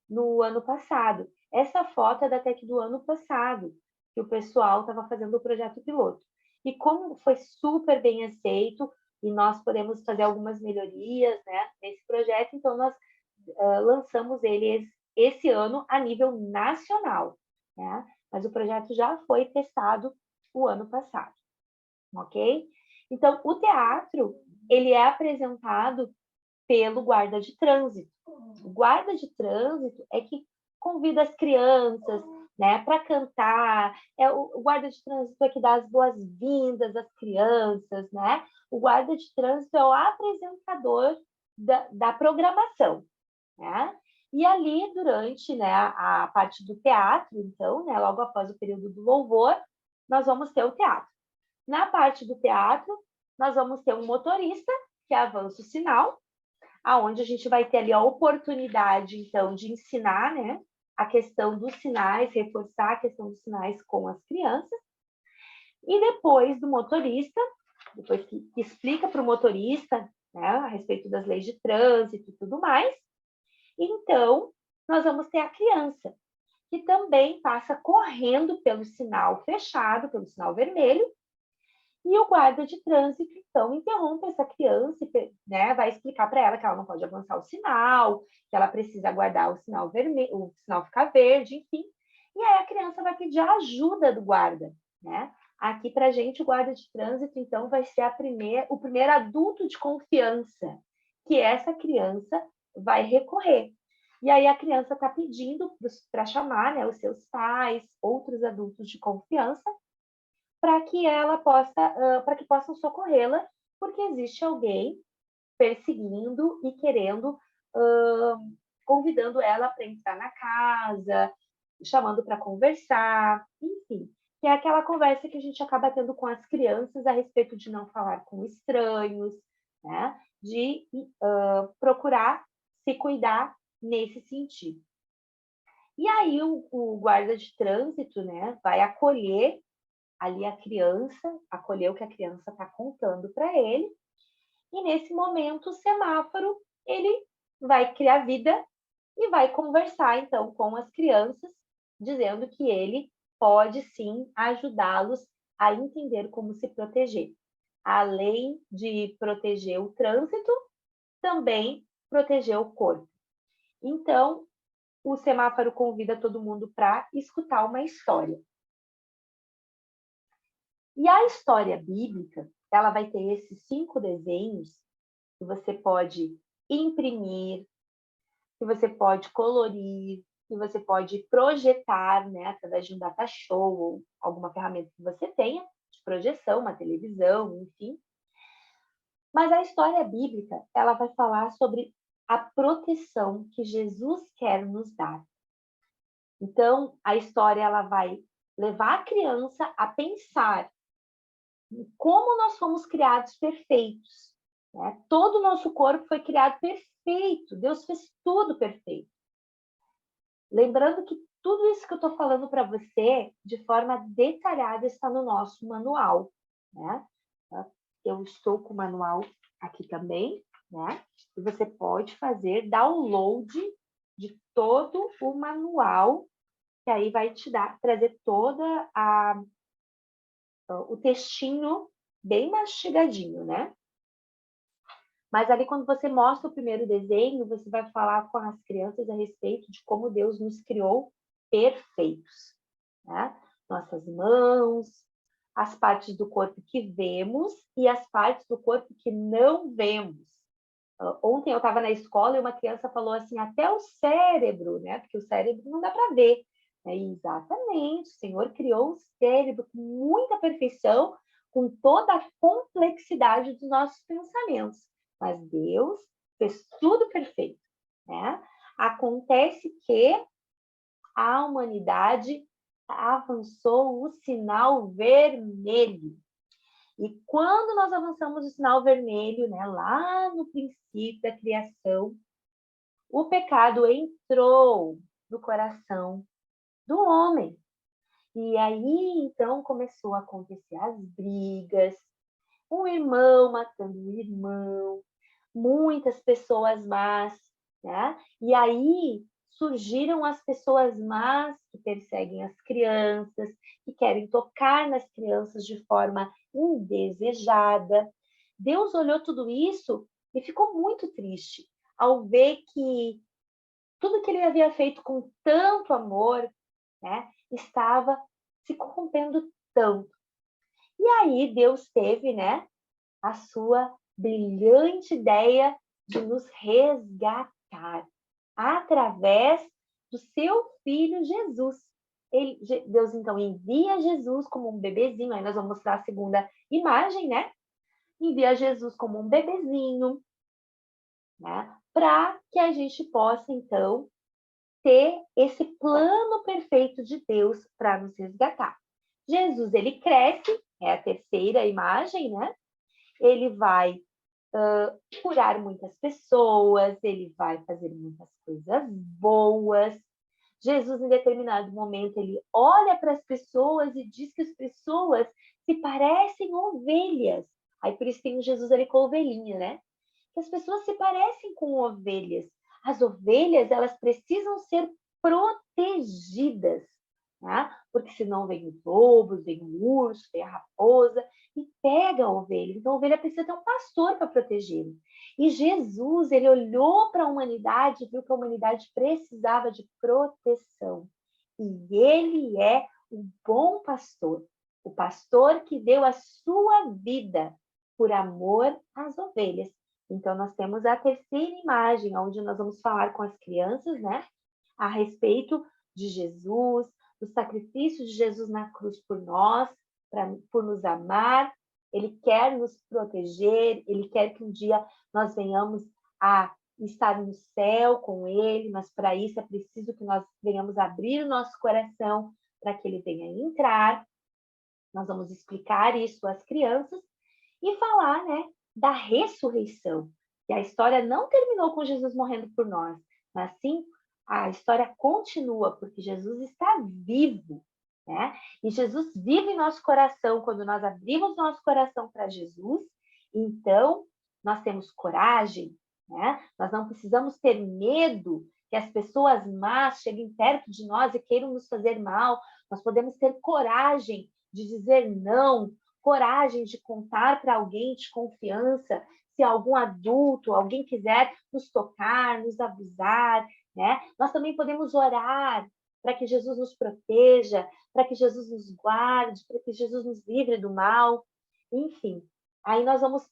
no ano passado. Essa foto é da tech do ano passado, que o pessoal estava fazendo o projeto piloto. E como foi super bem aceito, e nós podemos fazer algumas melhorias, né, nesse projeto, então nós lançamos ele esse ano a nível nacional, né? Mas o projeto já foi testado o ano passado, ok? Então, o teatro, ele é apresentado pelo guarda de trânsito. O guarda de trânsito é que convida as crianças, né, para cantar. O guarda de trânsito é que dá as boas-vindas às crianças, né? O guarda de trânsito é o apresentador da programação, né? E ali, durante, né, a parte do teatro, então, né, logo após o período do louvor, nós vamos ter o teatro. Na parte do teatro, nós vamos ter um motorista, que avança o sinal, aonde a gente vai ter ali a oportunidade, então, de ensinar, né, a questão dos sinais, reforçar a questão dos sinais com as crianças. E depois do motorista, depois que explica para o motorista, né, a respeito das leis de trânsito e tudo mais, então, nós vamos ter a criança, que também passa correndo pelo sinal fechado, pelo sinal vermelho, e o guarda de trânsito, então, interrompe essa criança, né, vai explicar para ela que ela não pode avançar o sinal, que ela precisa aguardar o sinal vermelho, o sinal ficar verde, enfim. E aí a criança vai pedir a ajuda do guarda, né? Aqui para a gente, o guarda de trânsito, então, vai ser o primeiro adulto de confiança que essa criança vai recorrer. E aí a criança está pedindo para chamar, né, os seus pais, outros adultos de confiança, para que ela possa, para que possam socorrê-la, porque existe alguém perseguindo e querendo, convidando ela para entrar na casa, chamando para conversar, enfim, que é aquela conversa que a gente acaba tendo com as crianças a respeito de não falar com estranhos, né? De procurar se cuidar nesse sentido. E aí o guarda de trânsito, né, vai acolher ali a criança, acolher o que a criança está contando para ele, e nesse momento o semáforo, ele vai criar vida e vai conversar, então, com as crianças, dizendo que ele pode, sim, ajudá-los a entender como se proteger. Além de proteger o trânsito, também proteger o corpo. Então, o semáforo convida todo mundo para escutar uma história. E a história bíblica, ela vai ter esses 5 desenhos que você pode imprimir, que você pode colorir, que você pode projetar, né, através de um data show ou alguma ferramenta que você tenha, de projeção, uma televisão, enfim. Mas a história bíblica, ela vai falar sobre a proteção que Jesus quer nos dar. Então, a história ela vai levar a criança a pensar como nós fomos criados perfeitos, né? Todo o nosso corpo foi criado perfeito, Deus fez tudo perfeito. Lembrando que tudo isso que eu estou falando para você, de forma detalhada, está no nosso manual, né? Eu estou com o manual aqui também, né? E você pode fazer download de todo o manual, que aí vai te trazer toda o textinho bem mastigadinho, né? Mas ali, quando você mostra o primeiro desenho, você vai falar com as crianças a respeito de como Deus nos criou perfeitos, né? Nossas mãos, as partes do corpo que vemos e as partes do corpo que não vemos. Ontem eu estava na escola e uma criança falou assim, até o cérebro, né? Porque o cérebro não dá para ver, Exatamente, o Senhor criou o cérebro com muita perfeição, com toda a complexidade dos nossos pensamentos. Mas Deus fez tudo perfeito, né? Acontece que a humanidade avançou o sinal vermelho. E quando nós avançamos o sinal vermelho, né, lá no princípio da criação, o pecado entrou no coração do homem. E aí, então, começou a acontecer as brigas, um irmão matando um irmão, muitas pessoas más, né? E aí surgiram as pessoas más que perseguem as crianças, que querem tocar nas crianças de forma indesejada. Deus olhou tudo isso e ficou muito triste ao ver que tudo que ele havia feito com tanto amor, né, estava se corrompendo tanto. E aí Deus teve, né, a sua brilhante ideia de nos resgatar através do seu filho Jesus. Deus então envia Jesus como um bebezinho, aí nós vamos mostrar a segunda imagem, né? Envia Jesus como um bebezinho, né? Para que a gente possa então ter esse plano perfeito de Deus para nos resgatar. Jesus, ele cresce, é a terceira imagem, né? Ele vai curar muitas pessoas, ele vai fazer muitas coisas boas. Jesus, em determinado momento, ele olha para as pessoas e diz que as pessoas se parecem ovelhas. Aí por isso tem o Jesus ali com a ovelhinha, né? Que as pessoas se parecem com ovelhas. As ovelhas, elas precisam ser protegidas, né? Porque senão vem os lobos, vem o urso, vem a raposa e pega a ovelha. Então a ovelha precisa ter um pastor para protegê-la. E Jesus, ele olhou para a humanidade e viu que a humanidade precisava de proteção. E ele é o bom pastor, o pastor que deu a sua vida por amor às ovelhas. Então, nós temos a terceira imagem, onde nós vamos falar com as crianças, né? A respeito de Jesus, do sacrifício de Jesus na cruz por nós, por nos amar. Ele quer nos proteger, ele quer que um dia nós venhamos a estar no céu com ele, mas para isso é preciso que nós venhamos abrir o nosso coração para que ele venha entrar. Nós vamos explicar isso às crianças e falar, né, da ressurreição. Que a história não terminou com Jesus morrendo por nós, mas sim a história continua, porque Jesus está vivo, né? E Jesus vive em nosso coração quando nós abrimos nosso coração para Jesus. Então, nós temos coragem, né? Nós não precisamos ter medo que as pessoas más cheguem perto de nós e queiram nos fazer mal. Nós podemos ter coragem de dizer não, coragem de contar para alguém de confiança, se algum adulto, alguém quiser nos tocar, nos abusar, né? Nós também podemos orar para que Jesus nos proteja, para que Jesus nos guarde, para que Jesus nos livre do mal. Enfim, aí nós vamos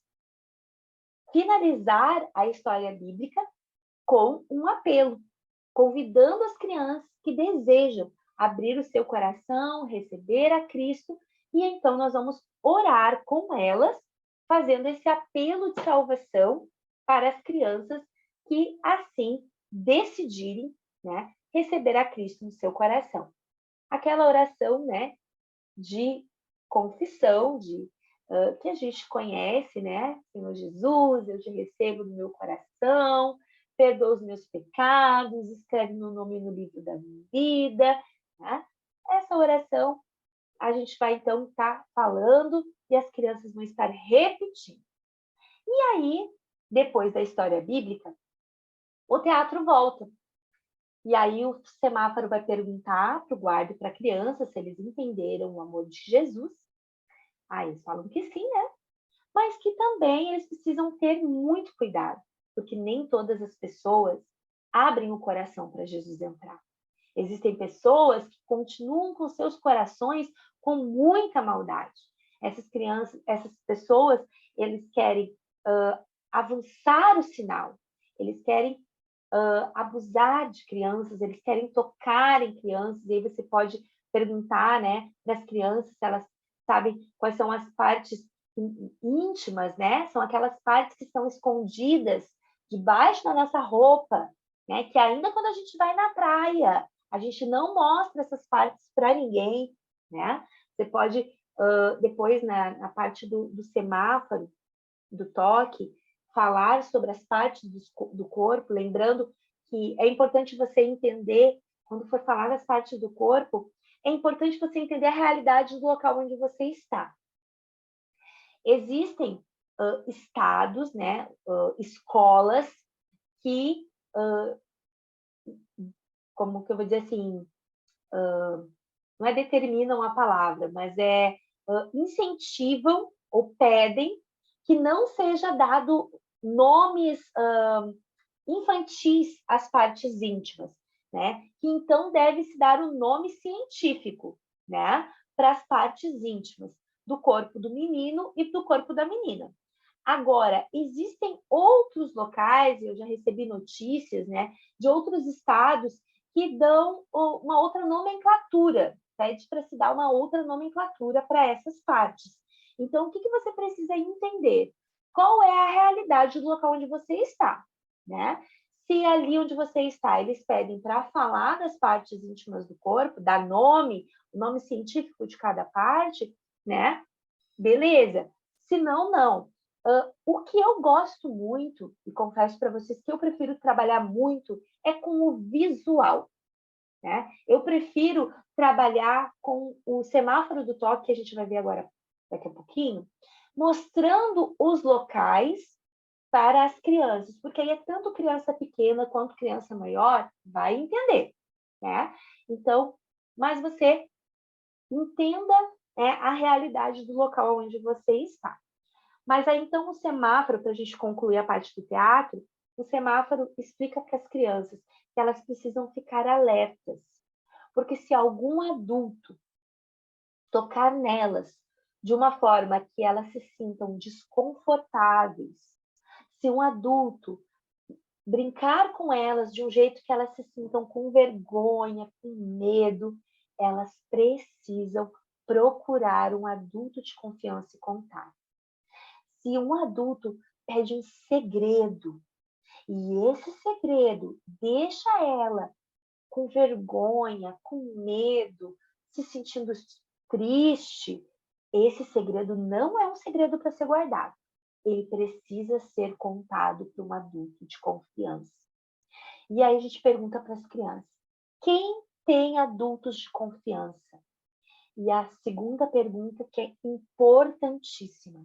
finalizar a história bíblica com um apelo, convidando as crianças que desejam abrir o seu coração, receber a Cristo, e então nós vamos orar com elas, fazendo esse apelo de salvação para as crianças que assim decidirem, né, receber a Cristo no seu coração. Aquela oração, né, de confissão, que a gente conhece, né? Senhor Jesus, eu te recebo no meu coração, perdoa os meus pecados, escreve meu nome no livro da minha vida, né? Essa oração a gente vai então estar falando e as crianças vão estar repetindo. E aí, depois da história bíblica, o teatro volta. E aí o semáforo vai perguntar para o guarda e para a criança se eles entenderam o amor de Jesus. Aí eles falam que sim, né? Mas que também eles precisam ter muito cuidado, porque nem todas as pessoas abrem o coração para Jesus entrar. Existem pessoas que continuam com seus corações com muita maldade. Essas crianças, essas pessoas, eles querem avançar o sinal, eles querem abusar de crianças, eles querem tocar em crianças, e aí você pode perguntar, né, para as crianças se elas sabem quais são as partes íntimas, né? São aquelas partes que estão escondidas debaixo da nossa roupa, né? Que ainda quando a gente vai na praia, a gente não mostra essas partes para ninguém, né? Você pode, depois, na parte do semáforo, do toque, falar sobre as partes do corpo, lembrando que é importante você entender, quando for falar das partes do corpo, é importante você entender a realidade do local onde você está. Existem estados, né, escolas que, como que eu vou dizer assim, não é determinam a palavra, mas incentivam ou pedem que não seja dado nomes infantis às partes íntimas, né? Que então deve se dar um nome científico, né? Para as partes íntimas do corpo do menino e do corpo da menina. Agora, existem outros locais, eu já recebi notícias, né, de outros estados que dão uma outra nomenclatura, pede para se dar uma outra nomenclatura para essas partes. Então, o que você precisa entender? Qual é a realidade do local onde você está, né? Se ali onde você está, eles pedem para falar das partes íntimas do corpo, dar nome, o nome científico de cada parte, né? Beleza. Se não, não. O que eu gosto muito, e confesso para vocês que eu prefiro trabalhar muito, é com o visual, né? Eu prefiro trabalhar com o semáforo do toque, que a gente vai ver agora daqui a pouquinho, mostrando os locais para as crianças, porque aí é tanto criança pequena quanto criança maior vai entender, né? Então, mas você entenda, né, a realidade do local onde você está. Mas aí, então, o semáforo, para a gente concluir a parte do teatro, o semáforo explica para as crianças que elas precisam ficar alertas, porque se algum adulto tocar nelas de uma forma que elas se sintam desconfortáveis, se um adulto brincar com elas de um jeito que elas se sintam com vergonha, com medo, elas precisam procurar um adulto de confiança e contar. Se um adulto pede um segredo e esse segredo deixa ela com vergonha, com medo, se sentindo triste, esse segredo não é um segredo para ser guardado. Ele precisa ser contado para um adulto de confiança. E aí a gente pergunta para as crianças: quem tem adultos de confiança? E a segunda pergunta, que é importantíssima: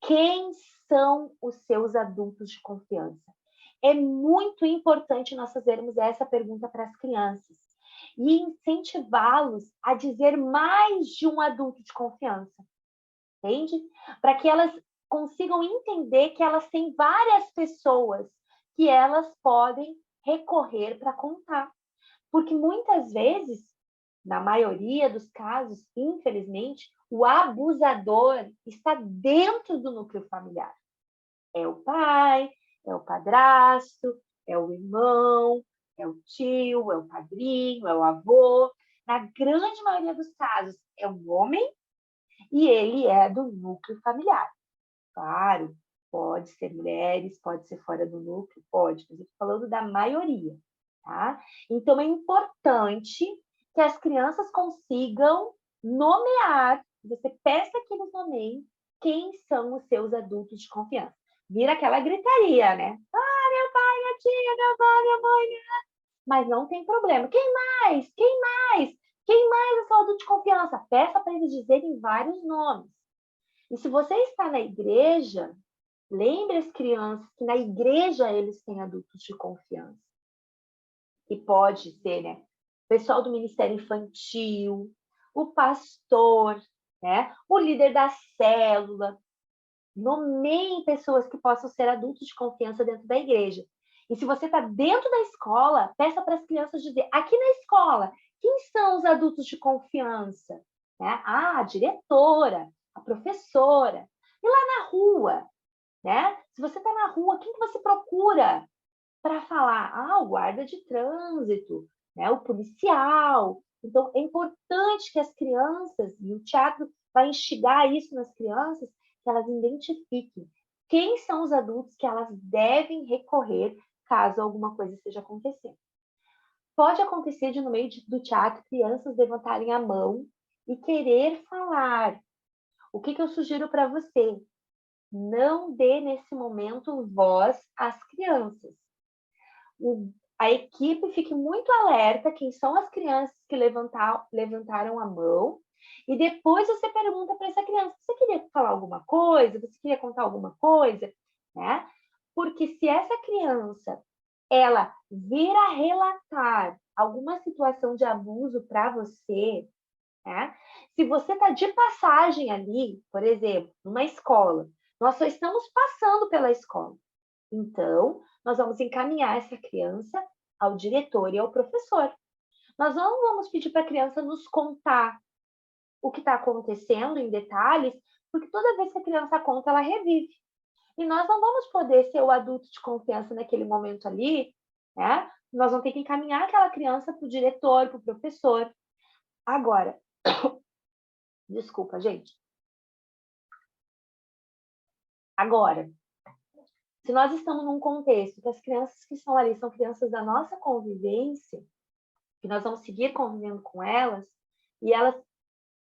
quem são os seus adultos de confiança? É muito importante nós fazermos essa pergunta para as crianças e incentivá-los a dizer mais de um adulto de confiança, entende? Para que elas consigam entender que elas têm várias pessoas que elas podem recorrer para contar. Porque muitas vezes, na maioria dos casos, infelizmente, o abusador está dentro do núcleo familiar. É o pai, é o padrasto, é o irmão, é o tio, é o padrinho, é o avô. Na grande maioria dos casos, é um homem e ele é do núcleo familiar. Claro, pode ser mulheres, pode ser fora do núcleo, pode, mas eu estou falando da maioria, tá? Então, é importante que as crianças consigam nomear, você peça que eles nomeiem quem são os seus adultos de confiança. Vira aquela gritaria, né? Ah, meu pai, minha tia, meu avô, minha mãe, mas não tem problema. Quem mais? Quem mais? Quem mais é seu adulto de confiança? Peça para eles dizerem vários nomes. E se você está na igreja, lembre as crianças que na igreja eles têm adultos de confiança. E pode ser, né? O pessoal do Ministério Infantil, o pastor, né? O líder da célula. Nomeiem pessoas que possam ser adultos de confiança dentro da igreja. E se você está dentro da escola, peça para as crianças dizer, aqui na escola, quem são os adultos de confiança? Né? Ah, a diretora, a professora. E lá na rua, né? Se você está na rua, quem que você procura? para falar, o guarda de trânsito, né, o policial. Então, é importante que as crianças, e o teatro vai instigar isso nas crianças, que elas identifiquem quem são os adultos que elas devem recorrer caso alguma coisa esteja acontecendo. Pode acontecer de, no meio do teatro, crianças levantarem a mão e querer falar. O que eu sugiro para você? Não dê, nesse momento, voz às crianças. A equipe fique muito alerta quem são as crianças que levantaram a mão, e depois você pergunta para essa criança, você queria falar alguma coisa? Você queria contar alguma coisa? Né? Porque se essa criança, ela vir a relatar alguma situação de abuso para você, né? Se você está de passagem ali, por exemplo, numa escola, nós só estamos passando pela escola. Então, nós vamos encaminhar essa criança ao diretor e ao professor. Nós não vamos pedir para a criança nos contar o que está acontecendo em detalhes, porque toda vez que a criança conta, ela revive. E nós não vamos poder ser o adulto de confiança naquele momento ali, né? Nós vamos ter que encaminhar aquela criança para o diretor, para o professor. Agora, desculpa, gente. Agora, se nós estamos num contexto que as crianças que estão ali são crianças da nossa convivência, que nós vamos seguir convivendo com elas, e elas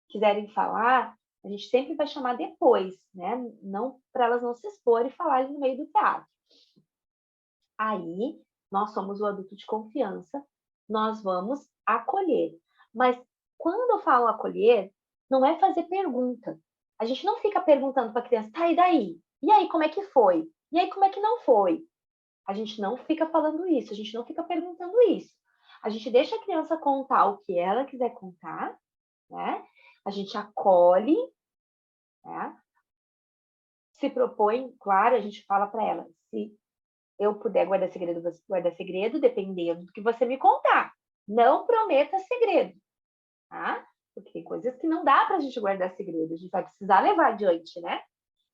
quiserem falar, a gente sempre vai chamar depois, né? Não para elas não se exporem e falarem no meio do teatro. Aí, nós somos o adulto de confiança, nós vamos acolher. Mas quando eu falo acolher, não é fazer pergunta. A gente não fica perguntando para a criança, tá, e daí? E aí, como é que foi? E aí, como é que não foi? A gente não fica falando isso, a gente não fica perguntando isso. A gente deixa a criança contar o que ela quiser contar, né? A gente acolhe, né? Se propõe, claro, a gente fala para ela, se eu puder guardar segredo, você guarda segredo, dependendo do que você me contar. Não prometa segredo, tá? Porque tem coisas que não dá para a gente guardar segredo, a gente vai precisar levar adiante, né?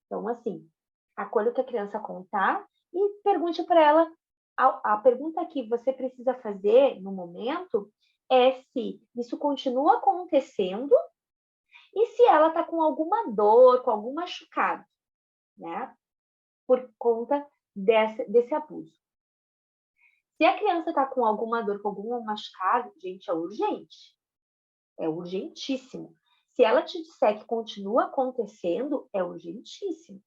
Então, assim, acolha o que a criança contar e pergunte para ela. A pergunta que você precisa fazer no momento é se isso continua acontecendo e se ela está com alguma dor, com algum machucado, né? Por conta desse abuso. Se a criança está com alguma dor, com algum machucado, gente, é urgente. É urgentíssimo. Se ela te disser que continua acontecendo, é urgentíssimo.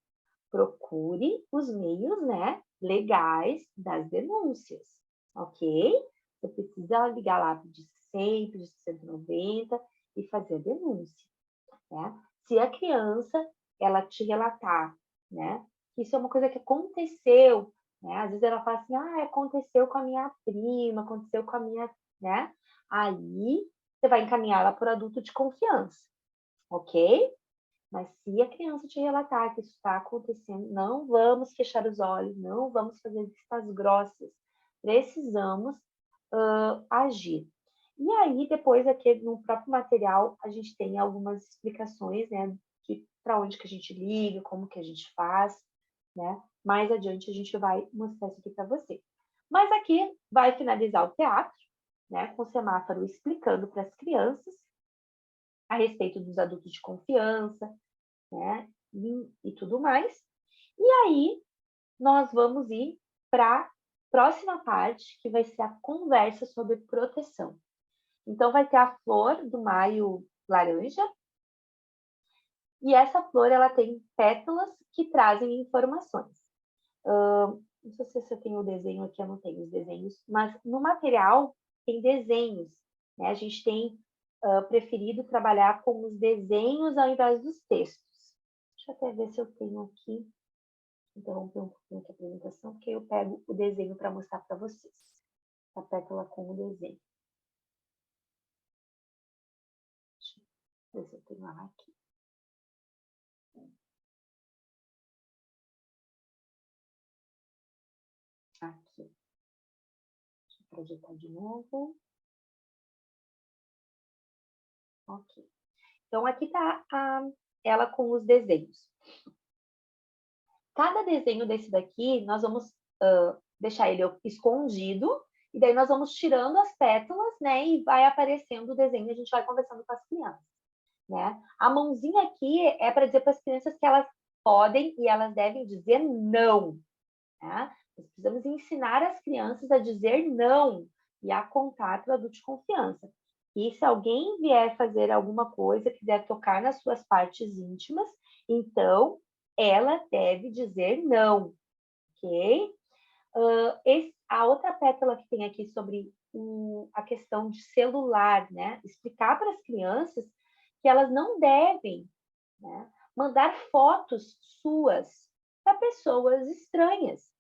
Procure os meios, né, legais das denúncias, ok? Você precisa ligar lá para o Disque 100, para o Disque 190 e fazer a denúncia, né? Se a criança, ela te relatar, né, que isso é uma coisa que aconteceu, né? Às vezes ela fala assim, aconteceu com a minha prima, aconteceu com a minha, né? Aí, você vai encaminhar ela para o adulto de confiança, ok? Mas se a criança te relatar que isso está acontecendo, não vamos fechar os olhos, não vamos fazer vistas grossas. Precisamos agir. E aí, depois, aqui no próprio material, a gente tem algumas explicações, né? Para onde que a gente liga, como que a gente faz, né? Mais adiante a gente vai mostrar isso aqui para você. Mas aqui vai finalizar o teatro, né? Com o semáforo explicando para as crianças a respeito dos adultos de confiança, né? E tudo mais. E aí, nós vamos ir para a próxima parte, que vai ser a conversa sobre proteção. Então, vai ter a flor do maio laranja. E essa flor, ela tem pétalas que trazem informações. Não sei se eu tenho o desenho aqui, eu não tenho os desenhos, mas no material tem desenhos, né? A gente tem preferido trabalhar com os desenhos ao invés dos textos. Deixa eu até ver se eu tenho aqui. Interromper um pouquinho aqui a apresentação, porque eu pego o desenho para mostrar para vocês. A pétala com o desenho. Deixa eu ver se eu tenho ela aqui. Aqui. Deixa eu projetar de novo. Ok. Então, aqui está ela com os desenhos. Cada desenho desse daqui, nós vamos deixar ele escondido, e daí nós vamos tirando as pétalas, né? E vai aparecendo o desenho, a gente vai conversando com as crianças, né? A mãozinha aqui é para dizer para as crianças que elas podem e elas devem dizer não, né? Nós precisamos ensinar as crianças a dizer não e a contar para o adulto de confiança. E se alguém vier fazer alguma coisa, quiser tocar nas suas partes íntimas, então ela deve dizer não, ok? A outra pétala que tem aqui sobre a questão de celular, né? Explicar para as crianças que elas não devem, né, mandar fotos suas para pessoas estranhas,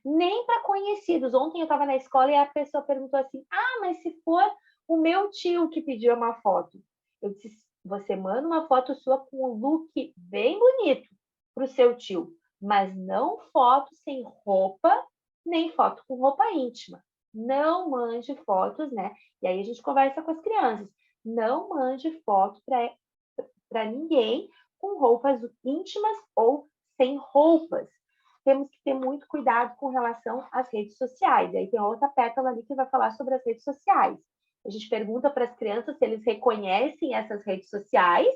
nem para conhecidos. Ontem eu estava na escola e a pessoa perguntou assim: mas se for o meu tio que pediu uma foto? Eu disse: você manda uma foto sua com um look bem bonito para o seu tio, mas não foto sem roupa, nem foto com roupa íntima. Não mande fotos, né? E aí a gente conversa com as crianças. Não mande foto para ninguém com roupas íntimas ou sem roupas. Temos que ter muito cuidado com relação às redes sociais. Aí tem outra pétala ali que vai falar sobre as redes sociais. A gente pergunta para as crianças se eles reconhecem essas redes sociais,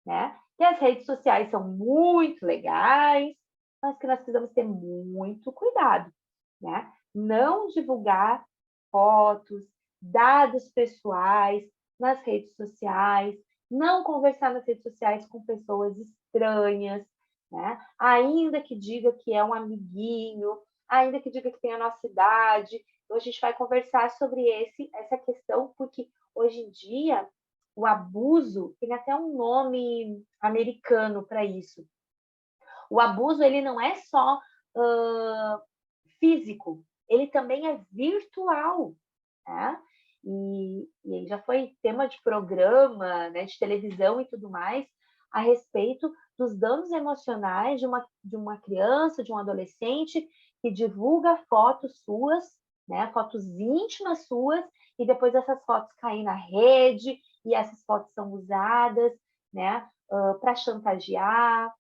né? Que as redes sociais são muito legais, mas que nós precisamos ter muito cuidado, né? Não divulgar fotos, dados pessoais nas redes sociais, não conversar nas redes sociais com pessoas estranhas, né? Ainda que diga que é um amiguinho, ainda que diga que tem a nossa idade. Então, a gente vai conversar sobre essa questão, porque hoje em dia o abuso tem até um nome americano para isso. O abuso ele não é só físico, ele também é virtual, né? E ele já foi tema de programa, né, de televisão e tudo mais, a respeito dos danos emocionais de uma criança, de um adolescente que divulga fotos suas, né, fotos íntimas suas, e depois essas fotos caem na rede, e essas fotos são usadas, né, para chantagear,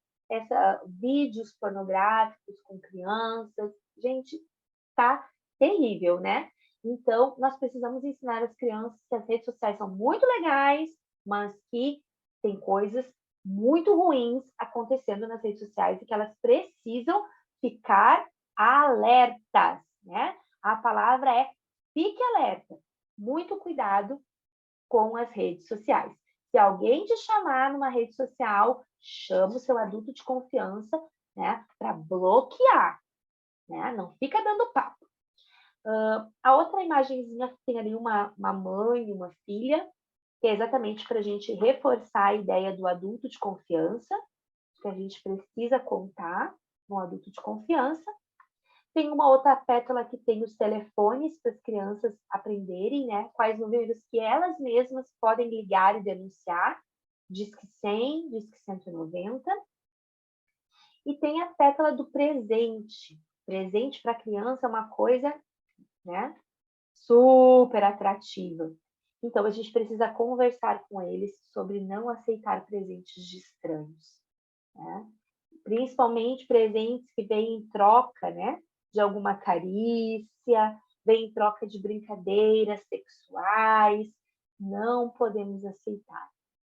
vídeos pornográficos com crianças. Gente, tá terrível, né? Então, nós precisamos ensinar as crianças que as redes sociais são muito legais, mas que tem coisas muito ruins acontecendo nas redes sociais e que elas precisam ficar alertas, né? A palavra é fique alerta. Muito cuidado com as redes sociais. Se alguém te chamar numa rede social, chama o seu adulto de confiança, né, para bloquear, né? Não fica dando papo. A outra imagenzinha tem ali uma mãe e uma filha, que é exatamente para a gente reforçar a ideia do adulto de confiança, que a gente precisa contar com um adulto de confiança. Tem uma outra pétala que tem os telefones para as crianças aprenderem, né? Quais números que elas mesmas podem ligar e denunciar. Disque 100, Disque 190. E tem a pétala do presente. Presente para a criança é uma coisa, né, super atrativa. Então, a gente precisa conversar com eles sobre não aceitar presentes de estranhos, né? Principalmente presentes que vêm em troca, né, de alguma carícia, vêm em troca de brincadeiras sexuais. Não podemos aceitar.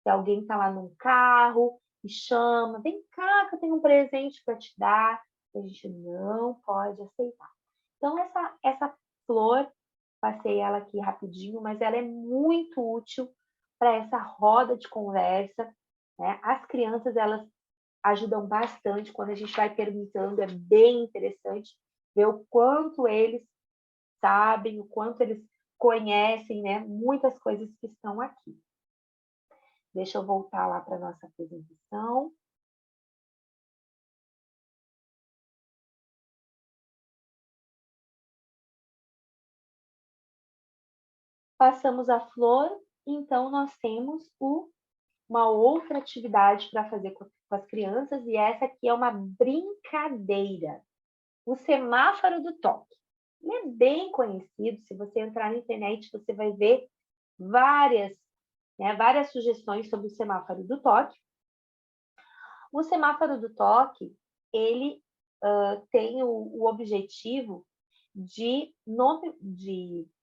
Se alguém está lá num carro e chama, vem cá que eu tenho um presente para te dar, a gente não pode aceitar. Então, essa flor, passei ela aqui rapidinho, mas ela é muito útil para essa roda de conversa, né? As crianças, elas ajudam bastante quando a gente vai perguntando, é bem interessante ver o quanto eles sabem, o quanto eles conhecem, né? Muitas coisas que estão aqui. Deixa eu voltar lá para a nossa apresentação. Passamos a flor, então nós temos uma outra atividade para fazer com as crianças, e essa aqui é uma brincadeira. O semáforo do toque. Ele é bem conhecido, se você entrar na internet, você vai ver várias sugestões sobre o semáforo do toque. O semáforo do toque, ele tem o objetivo de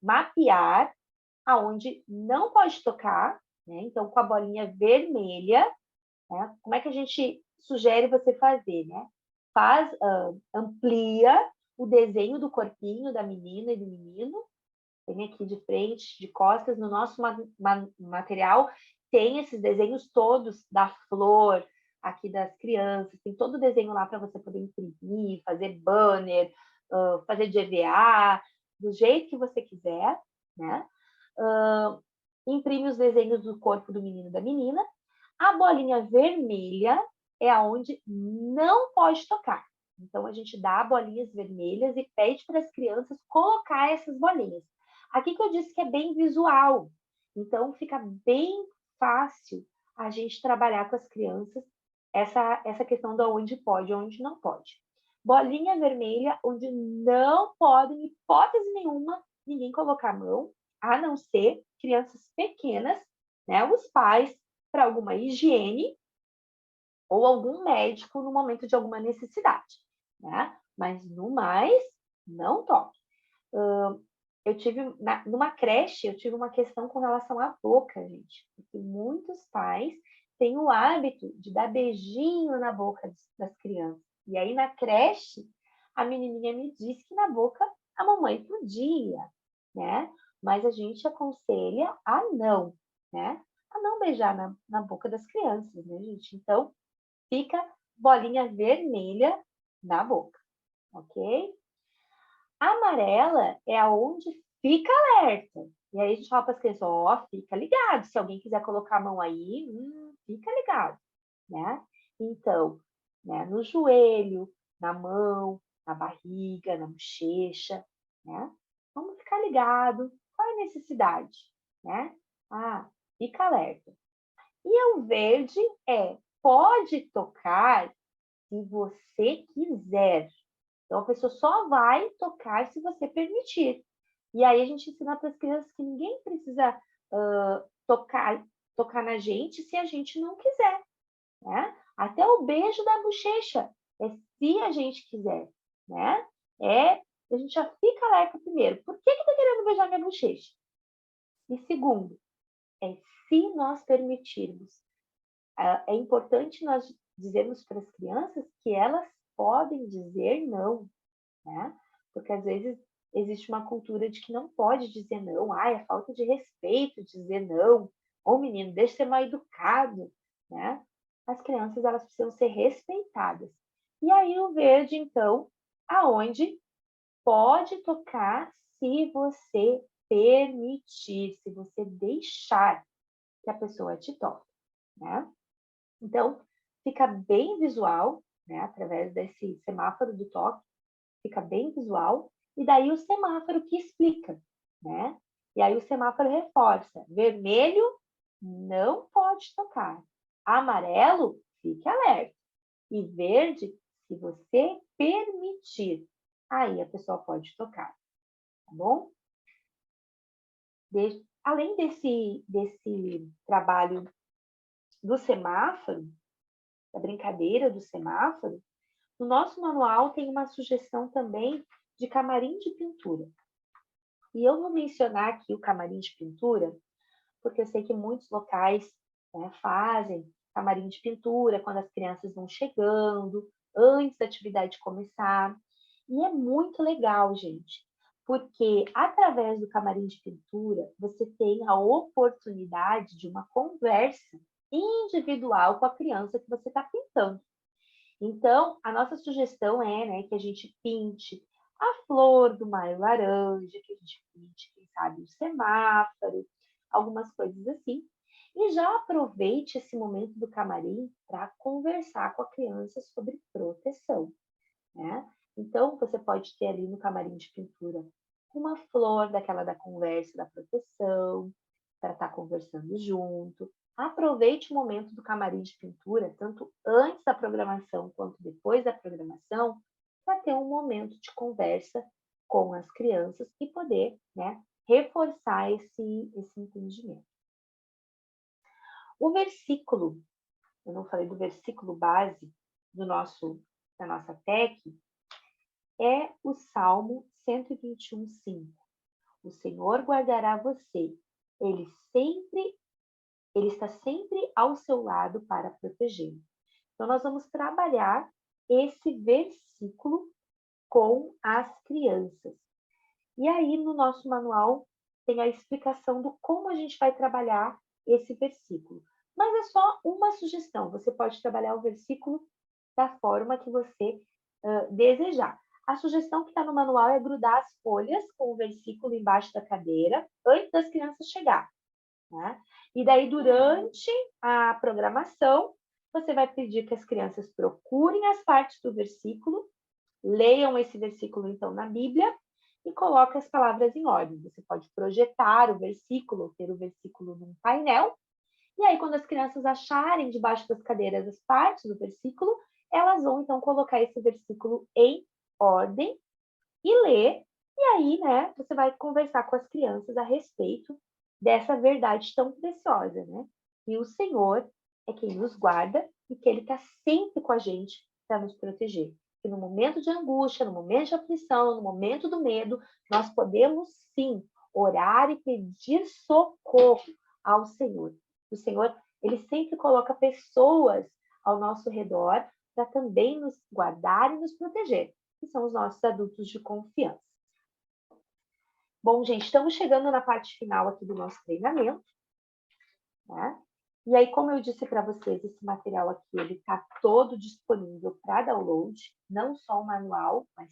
mapear aonde não pode tocar, né? Então, com a bolinha vermelha, né? Como é que a gente sugere você fazer, né? Amplia o desenho do corpinho da menina e do menino, tem aqui de frente, de costas, no nosso material, tem esses desenhos todos da flor, aqui das crianças, tem todo o desenho lá para você poder imprimir, fazer banner, fazer de EVA, do jeito que você quiser, né? Imprime os desenhos do corpo do menino e da menina. A bolinha vermelha é aonde não pode tocar. Então, a gente dá bolinhas vermelhas e pede para as crianças colocar essas bolinhas. Aqui que eu disse que é bem visual. Então, fica bem fácil a gente trabalhar com as crianças essa questão de onde pode e onde não pode. Bolinha vermelha, onde não pode, em hipótese nenhuma, ninguém colocar a mão, a não ser crianças pequenas, né? Os pais, para alguma higiene, ou algum médico no momento de alguma necessidade, né? Mas no mais, não toque. Eu tive, numa creche, eu tive uma questão com relação à boca, gente, porque muitos pais têm o hábito de dar beijinho na boca das crianças. E aí, na creche, a menininha me disse que na boca a mamãe podia, né? Mas a gente aconselha a não, né? A não beijar na boca das crianças, né, gente? Então, fica bolinha vermelha na boca, ok? A amarela é aonde fica alerta. E aí a gente fala para as crianças, ó, fica ligado. Se alguém quiser colocar a mão aí, fica ligado, né? Então, né, no joelho, na mão, na barriga, na bochecha, né? Vamos ficar ligado. Qual é a necessidade, né? Fica alerta. E o verde pode tocar se você quiser. Então, a pessoa só vai tocar se você permitir. E aí a gente ensina para as crianças que ninguém precisa tocar na gente se a gente não quiser, né? Até o beijo da bochecha é se a gente quiser, né? A gente já fica alerta primeiro. Por que está querendo beijar minha bochecha? E segundo, se nós permitirmos. É importante nós dizermos para as crianças que elas podem dizer não, né? Porque às vezes existe uma cultura de que não pode dizer não, é falta de respeito dizer não, ou menino, deixa de ser mal educado, né? As crianças, elas precisam ser respeitadas. E aí o verde, então, aonde pode tocar se você permitir, se você deixar que a pessoa te toque, né? Então, fica bem visual, né? Através desse semáforo do toque, fica bem visual. E daí o semáforo que explica, né? E aí o semáforo reforça. Vermelho, não pode tocar. Amarelo, fique alerta. E verde, se você permitir, aí a pessoa pode tocar, tá bom? Além desse trabalho do semáforo, da brincadeira do semáforo, no nosso manual tem uma sugestão também de camarim de pintura. E eu vou mencionar aqui o camarim de pintura, porque eu sei que muitos locais, né, fazem camarim de pintura quando as crianças vão chegando, antes da atividade começar. E é muito legal, gente, porque através do camarim de pintura, você tem a oportunidade de uma conversa individual com a criança que você está pintando. Então, a nossa sugestão é, né, que a gente pinte a flor do maio laranja, que a gente pinte, quem sabe, o semáforo, algumas coisas assim. E já aproveite esse momento do camarim para conversar com a criança sobre proteção, né? Então, você pode ter ali no camarim de pintura uma flor daquela da conversa, da proteção, para estar conversando junto. Aproveite o momento do camarim de pintura, tanto antes da programação quanto depois da programação, para ter um momento de conversa com as crianças e poder, né, reforçar esse entendimento. O versículo, eu não falei do versículo base da nossa TEC, é o Salmo 121:5. O Senhor guardará você. Ele sempre, ele está sempre ao seu lado para protegê-lo. Então, nós vamos trabalhar esse versículo com as crianças. E aí, no nosso manual, tem a explicação do como a gente vai trabalhar esse versículo. Mas é só uma sugestão. Você pode trabalhar o versículo da forma que você desejar. A sugestão que está no manual é grudar as folhas com o versículo embaixo da cadeira antes das crianças chegarem. Né? E daí, durante a programação, você vai pedir que as crianças procurem as partes do versículo, leiam esse versículo, então, na Bíblia, e coloquem as palavras em ordem. Você pode projetar o versículo, ter o versículo num painel, e aí, quando as crianças acharem debaixo das cadeiras as partes do versículo, elas vão, então, colocar esse versículo em ordem e ler. E aí, né, você vai conversar com as crianças a respeito dessa verdade tão preciosa, né? Que o Senhor é quem nos guarda e que Ele está sempre com a gente para nos proteger. Que no momento de angústia, no momento de aflição, no momento do medo, nós podemos, sim, orar e pedir socorro ao Senhor. O Senhor, Ele sempre coloca pessoas ao nosso redor para também nos guardar e nos proteger, que são os nossos adultos de confiança. Bom, gente, estamos chegando na parte final aqui do nosso treinamento, né? E aí, como eu disse para vocês, esse material aqui, ele está todo disponível para download, não só o manual, mas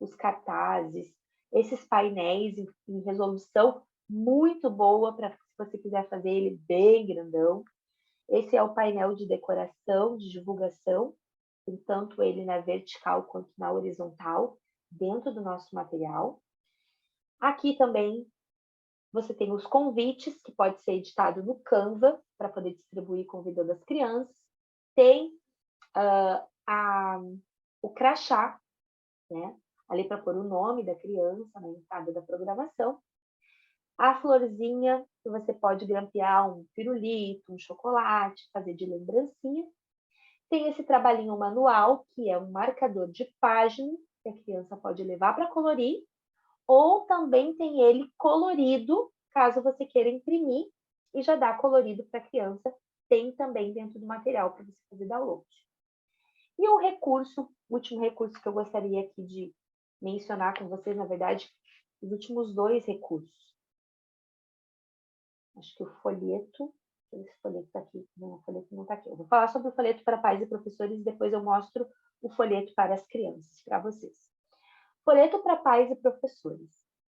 os cartazes, esses painéis em resolução muito boa, para se você quiser fazer ele bem grandão. Esse é o painel de decoração, de divulgação, tanto ele na vertical quanto na horizontal, dentro do nosso material. Aqui também você tem os convites, que pode ser editado no Canva, para poder distribuir convidando as crianças. Tem o crachá, né? Ali para pôr o nome da criança na entrada da programação. A florzinha, que você pode grampear um pirulito, um chocolate, fazer de lembrancinha. Tem esse trabalhinho manual, que é um marcador de página, que a criança pode levar para colorir, ou também tem ele colorido, caso você queira imprimir e já dar colorido para a criança, tem também dentro do material para você fazer download. E o último recurso que eu gostaria aqui de mencionar com vocês, na verdade, os últimos 2 recursos. Acho que o folheto, esse folheto está aqui, não, o folheto não está aqui. Eu vou falar sobre o folheto para pais e professores e depois eu mostro o folheto para as crianças, para vocês. Folheto para pais e professores.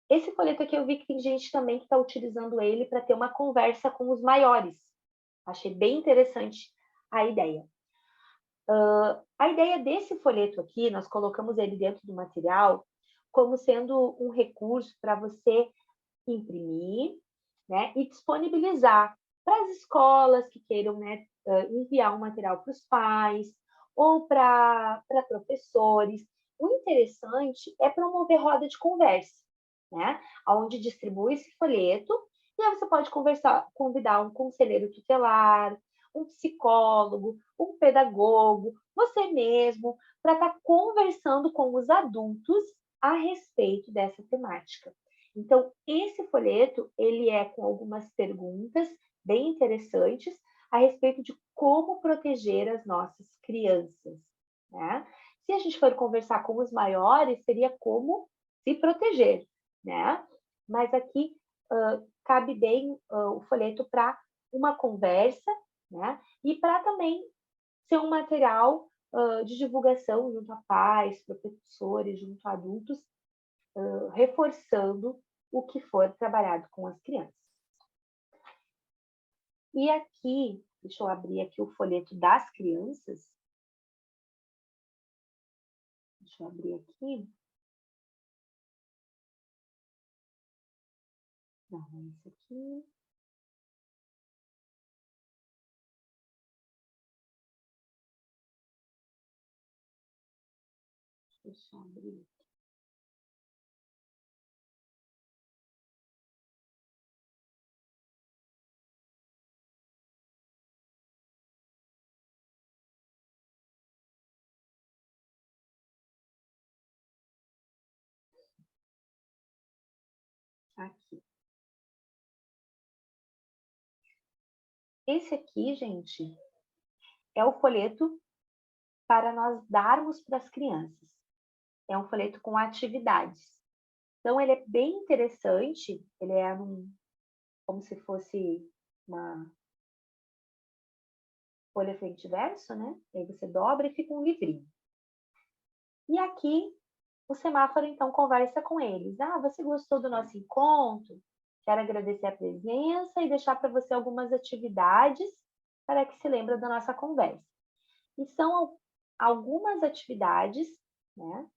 Esse folheto aqui eu vi que tem gente também que está utilizando ele para ter uma conversa com os maiores. Achei bem interessante a ideia. A ideia desse folheto aqui, nós colocamos ele dentro do material como sendo um recurso para você imprimir, né, e disponibilizar para as escolas que queiram, né, enviar um material para os pais ou para professores. O interessante é promover roda de conversa, né, onde distribui esse folheto e aí você pode convidar um conselheiro tutelar, um psicólogo, um pedagogo, você mesmo, para estar conversando com os adultos a respeito dessa temática. Então, esse folheto, ele é com algumas perguntas bem interessantes a respeito de como proteger as nossas crianças, né? Se a gente for conversar com os maiores, seria como se proteger, né? Mas aqui cabe bem o folheto para uma conversa, né? E para também ser um material de divulgação junto a pais, professores, junto a adultos, reforçando o que for trabalhado com as crianças. E aqui, deixa eu abrir aqui o folheto das crianças. Deixa eu abrir aqui. Não, é esse aqui. Deixa eu abrir. aqui. Esse aqui, gente, é o folheto para nós darmos para as crianças. É um folheto com atividades. Então, ele é bem interessante, ele é como se fosse uma folha frente e verso, né? E aí você dobra e fica um livrinho. E aqui, o semáforo, então, conversa com eles. Ah, você gostou do nosso encontro? Quero agradecer a presença e deixar para você algumas atividades para que se lembre da nossa conversa. E são algumas atividades, né?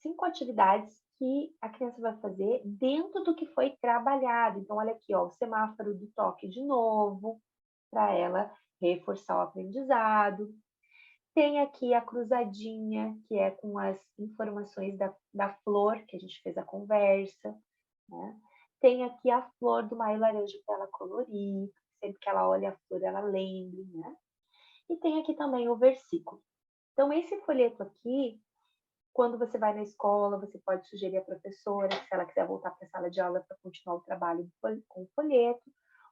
5 atividades que a criança vai fazer dentro do que foi trabalhado. Então, olha aqui, ó, o semáforo do toque de novo, para ela reforçar o aprendizado. Tem aqui a cruzadinha, que é com as informações da flor, que a gente fez a conversa, né? Tem aqui a flor do maio laranja para ela colorir, sempre que ela olha a flor, ela lembre, né? E tem aqui também o versículo. Então, esse folheto aqui, quando você vai na escola, você pode sugerir à professora, se ela quiser voltar para a sala de aula para continuar o trabalho com o folheto,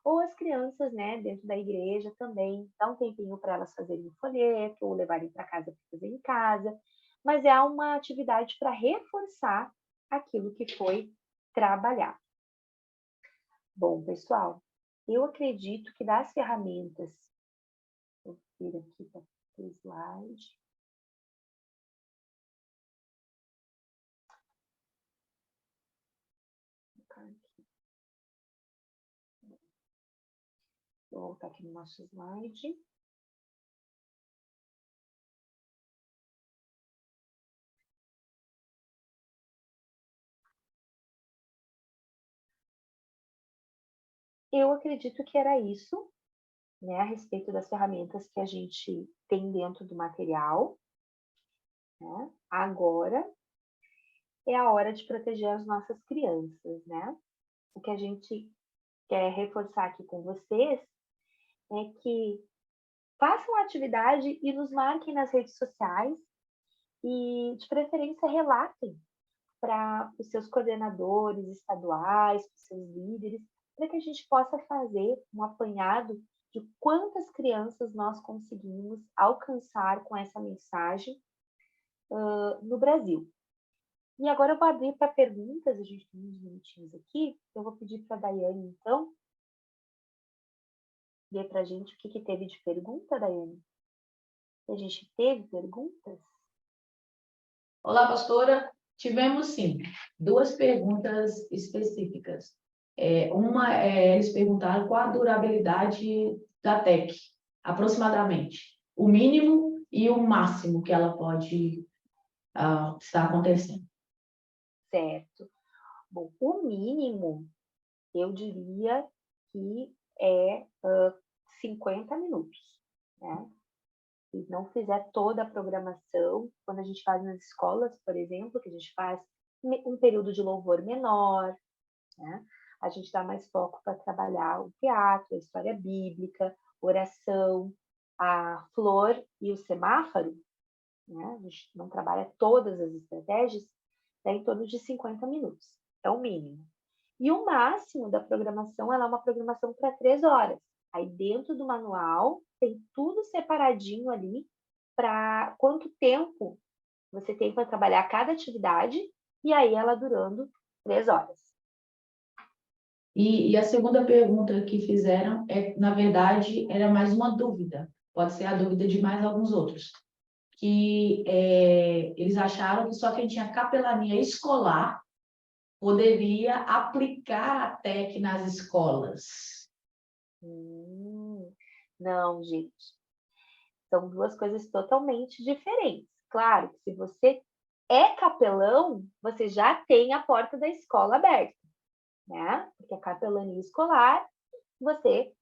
ou as crianças, né, dentro da igreja também, dá um tempinho para elas fazerem o folheto, ou levarem para casa para fazer em casa, mas é uma atividade para reforçar aquilo que foi trabalhado. Bom, pessoal, eu acredito que das ferramentas, vou vir aqui para o slide. Vou voltar aqui no nosso slide. Eu acredito que era isso, né, a respeito das ferramentas que a gente tem dentro do material, né? Agora é a hora de proteger as nossas crianças, né? O que a gente quer reforçar aqui com vocês é que façam a atividade e nos marquem nas redes sociais e, de preferência, relatem para os seus coordenadores estaduais, para os seus líderes, para que a gente possa fazer um apanhado de quantas crianças nós conseguimos alcançar com essa mensagem no Brasil. E agora eu vou abrir para perguntas, a gente tem uns minutinhos aqui, eu vou pedir para a Daiane, então, ler para a gente o que teve de pergunta, Daiane. A gente teve perguntas? Olá, pastora. Tivemos, sim, 2 perguntas específicas. Eles perguntaram qual a durabilidade da TEC, aproximadamente. O mínimo e o máximo que ela pode estar acontecendo. Certo. Bom, o mínimo, eu diria que é 50 minutos, né? Se não fizer toda a programação, quando a gente faz nas escolas, por exemplo, que a gente faz um período de louvor menor, né? A gente dá mais foco para trabalhar o teatro, a história bíblica, oração, a flor e o semáforo, né? A gente não trabalha todas as estratégias, dá em torno de 50 minutos, é o mínimo. E o máximo da programação, ela é uma programação para 3 horas. Aí dentro do manual tem tudo separadinho ali para quanto tempo você tem para trabalhar cada atividade e aí ela durando 3 horas. E a segunda pergunta que fizeram, na verdade, era mais uma dúvida. Pode ser a dúvida de mais alguns outros. Que eles acharam que só quem tinha capelania escolar poderia aplicar a TEC nas escolas. Não, gente. São 2 coisas totalmente diferentes. Claro que se você é capelão, você já tem a porta da escola aberta, né? Porque a capelania escolar, você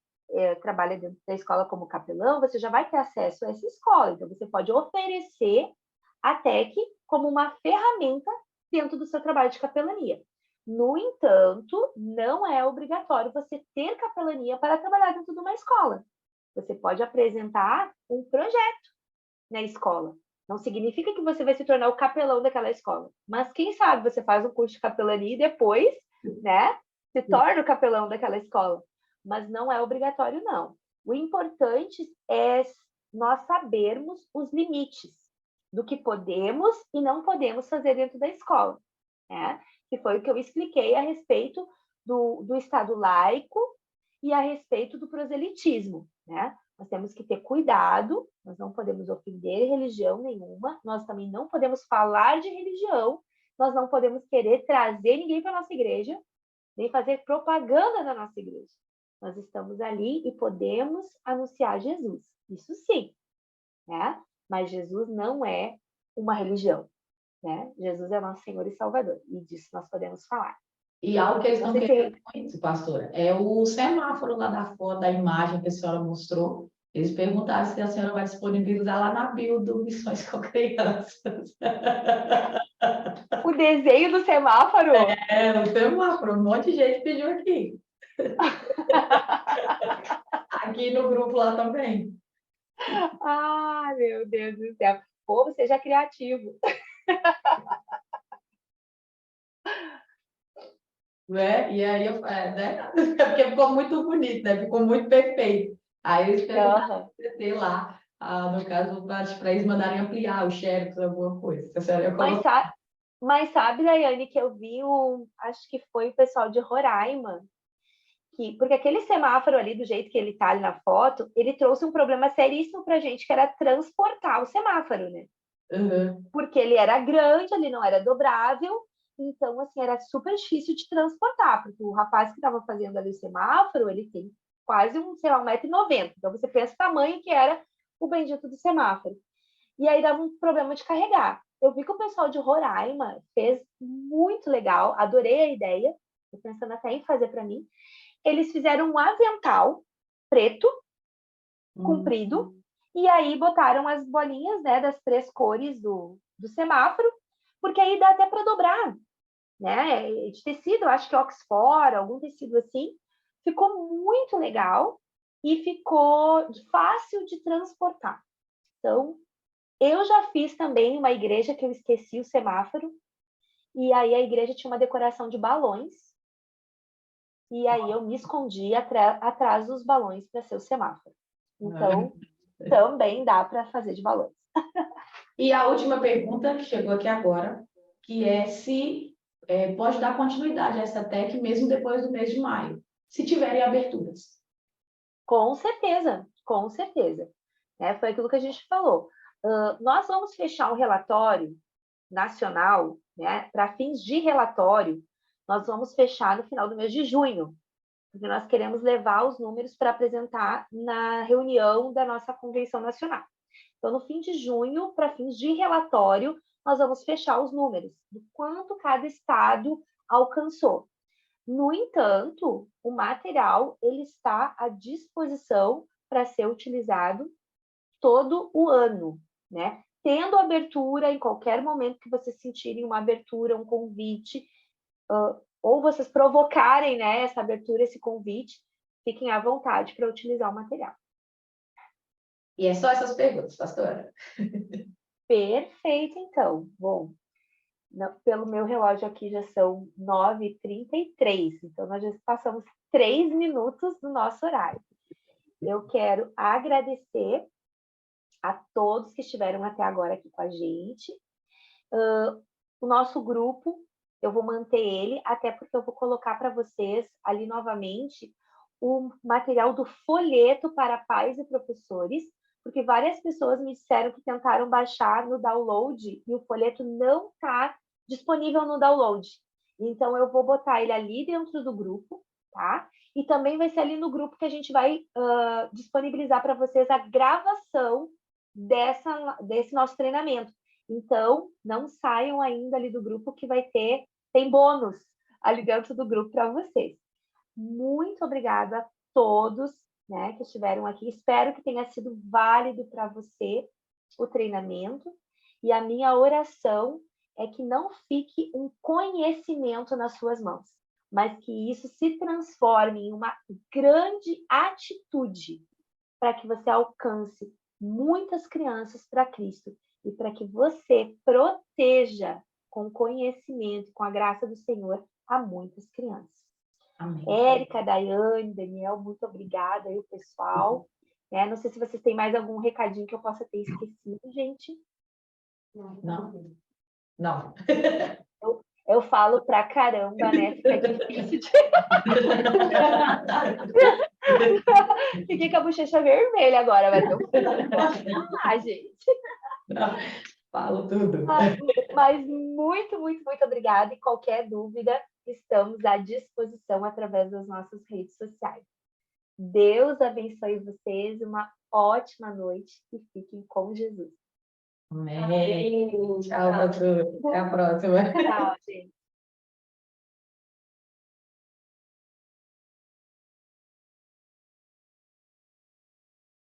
trabalha dentro da escola como capelão, você já vai ter acesso a essa escola. Então, você pode oferecer a TEC como uma ferramenta dentro do seu trabalho de capelania. No entanto, não é obrigatório você ter capelania para trabalhar dentro de uma escola. Você pode apresentar um projeto na escola. Não significa que você vai se tornar o capelão daquela escola. Mas quem sabe você faz um curso de capelania e depois né? Se torna o capelão daquela escola. Mas não é obrigatório, não. O importante é nós sabermos os limites do que podemos e não podemos fazer dentro da escola, né? Que foi o que eu expliquei a respeito do Estado laico e a respeito do proselitismo, né? Nós temos que ter cuidado, nós não podemos ofender religião nenhuma, nós também não podemos falar de religião, nós não podemos querer trazer ninguém para a nossa igreja, nem fazer propaganda da nossa igreja. Nós estamos ali e podemos anunciar Jesus, isso sim, né? Mas Jesus não é uma religião, né? Jesus é nosso Senhor e Salvador, e disso nós podemos falar. E algo que eles Não estão sei querendo se... muito, pastora, é o semáforo lá da foto, da imagem que a senhora mostrou. Eles perguntaram se a senhora vai disponibilizar lá na bio do Missões com Crianças. O desenho do semáforo? É, o semáforo, um monte de gente pediu aqui. Aqui no grupo lá também. Ah, meu Deus do céu. Povo, seja criativo. Né? E aí, né? Porque ficou muito bonito, né? Ficou muito perfeito. Aí eles perguntaram Uhum. se ter lá, no caso, para eles mandarem ampliar o xerox, alguma coisa. Se a senhora ia Mas, colocar. mas sabe, Daiane, que eu vi acho que foi o pessoal de Roraima, porque aquele semáforo ali, do jeito que ele tá ali na foto, ele trouxe um problema seríssimo pra gente, que era transportar o semáforo, né? Uhum. Porque ele era grande, ele não era dobrável, então, assim, era super difícil de transportar, porque o rapaz que estava fazendo ali o semáforo, ele tem quase sei lá, 1,90 m. Então, você pensa o tamanho que era o bendito do semáforo. E aí dava um problema de carregar. Eu vi que o pessoal de Roraima fez muito legal, adorei a ideia, estou pensando até em fazer para mim. Eles fizeram um avental preto, Hum. comprido, e aí botaram as bolinhas, né, das 3 cores do semáforo, porque aí dá até para dobrar, né? De tecido, acho que Oxford, algum tecido assim. Ficou muito legal e ficou fácil de transportar. Então, eu já fiz também uma igreja que eu esqueci o semáforo, e aí a igreja tinha uma decoração de balões, e aí eu me escondi atrás dos balões para ser o semáforo. Então, também dá para fazer de balões. E a última pergunta que chegou aqui agora, que é se pode dar continuidade a essa TEC mesmo depois do mês de maio, se tiverem aberturas. Com certeza, com certeza. Foi aquilo que a gente falou. Nós vamos fechar um relatório nacional, né, para fins de relatório, nós vamos fechar no final do mês de junho, porque nós queremos levar os números para apresentar na reunião da nossa convenção nacional. Então, no fim de junho, para fins de relatório, nós vamos fechar os números do quanto cada estado alcançou. No entanto, o material ele está à disposição para ser utilizado todo o ano, né? Tendo abertura em qualquer momento que vocês sentirem uma abertura, um convite, ou vocês provocarem, né, essa abertura, esse convite, fiquem à vontade para utilizar o material. E é só essas perguntas, pastora. Perfeito, então. Bom, pelo meu relógio aqui já são 9h33, então nós já passamos 3 minutos do nosso horário. Eu quero agradecer a todos que estiveram até agora aqui com a gente. O nosso grupo, eu vou manter ele, até porque eu vou colocar para vocês ali novamente o material do folheto para pais e professores, porque várias pessoas me disseram que tentaram baixar no download e o folheto não está disponível no download. Então, eu vou botar ele ali dentro do grupo, tá? E também vai ser ali no grupo que a gente vai disponibilizar para vocês a gravação desse nosso treinamento. Então, não saiam ainda ali do grupo que tem bônus ali dentro do grupo para vocês. Muito obrigada a todos, né, que estiveram aqui. Espero que tenha sido válido para você o treinamento. E a minha oração é que não fique um conhecimento nas suas mãos, mas que isso se transforme em uma grande atitude para que você alcance muitas crianças para Cristo e para que você proteja com conhecimento, com a graça do Senhor, a muitas crianças. Amém. Érica, Daiane, Daniel, muito obrigada aí, o pessoal. Não sei se vocês têm mais algum recadinho que eu possa ter esquecido, gente. Não. Não. Eu falo pra caramba, né? Fica difícil de... Fiquei com a bochecha vermelha agora, vai ter gente. Não. Falo tudo. Mas muito, muito, muito obrigada. E qualquer dúvida, estamos à disposição através das nossas redes sociais. Deus abençoe vocês, uma ótima noite e fiquem com Jesus. Amém. Tchau, Batu. Até a próxima. Tchau, gente.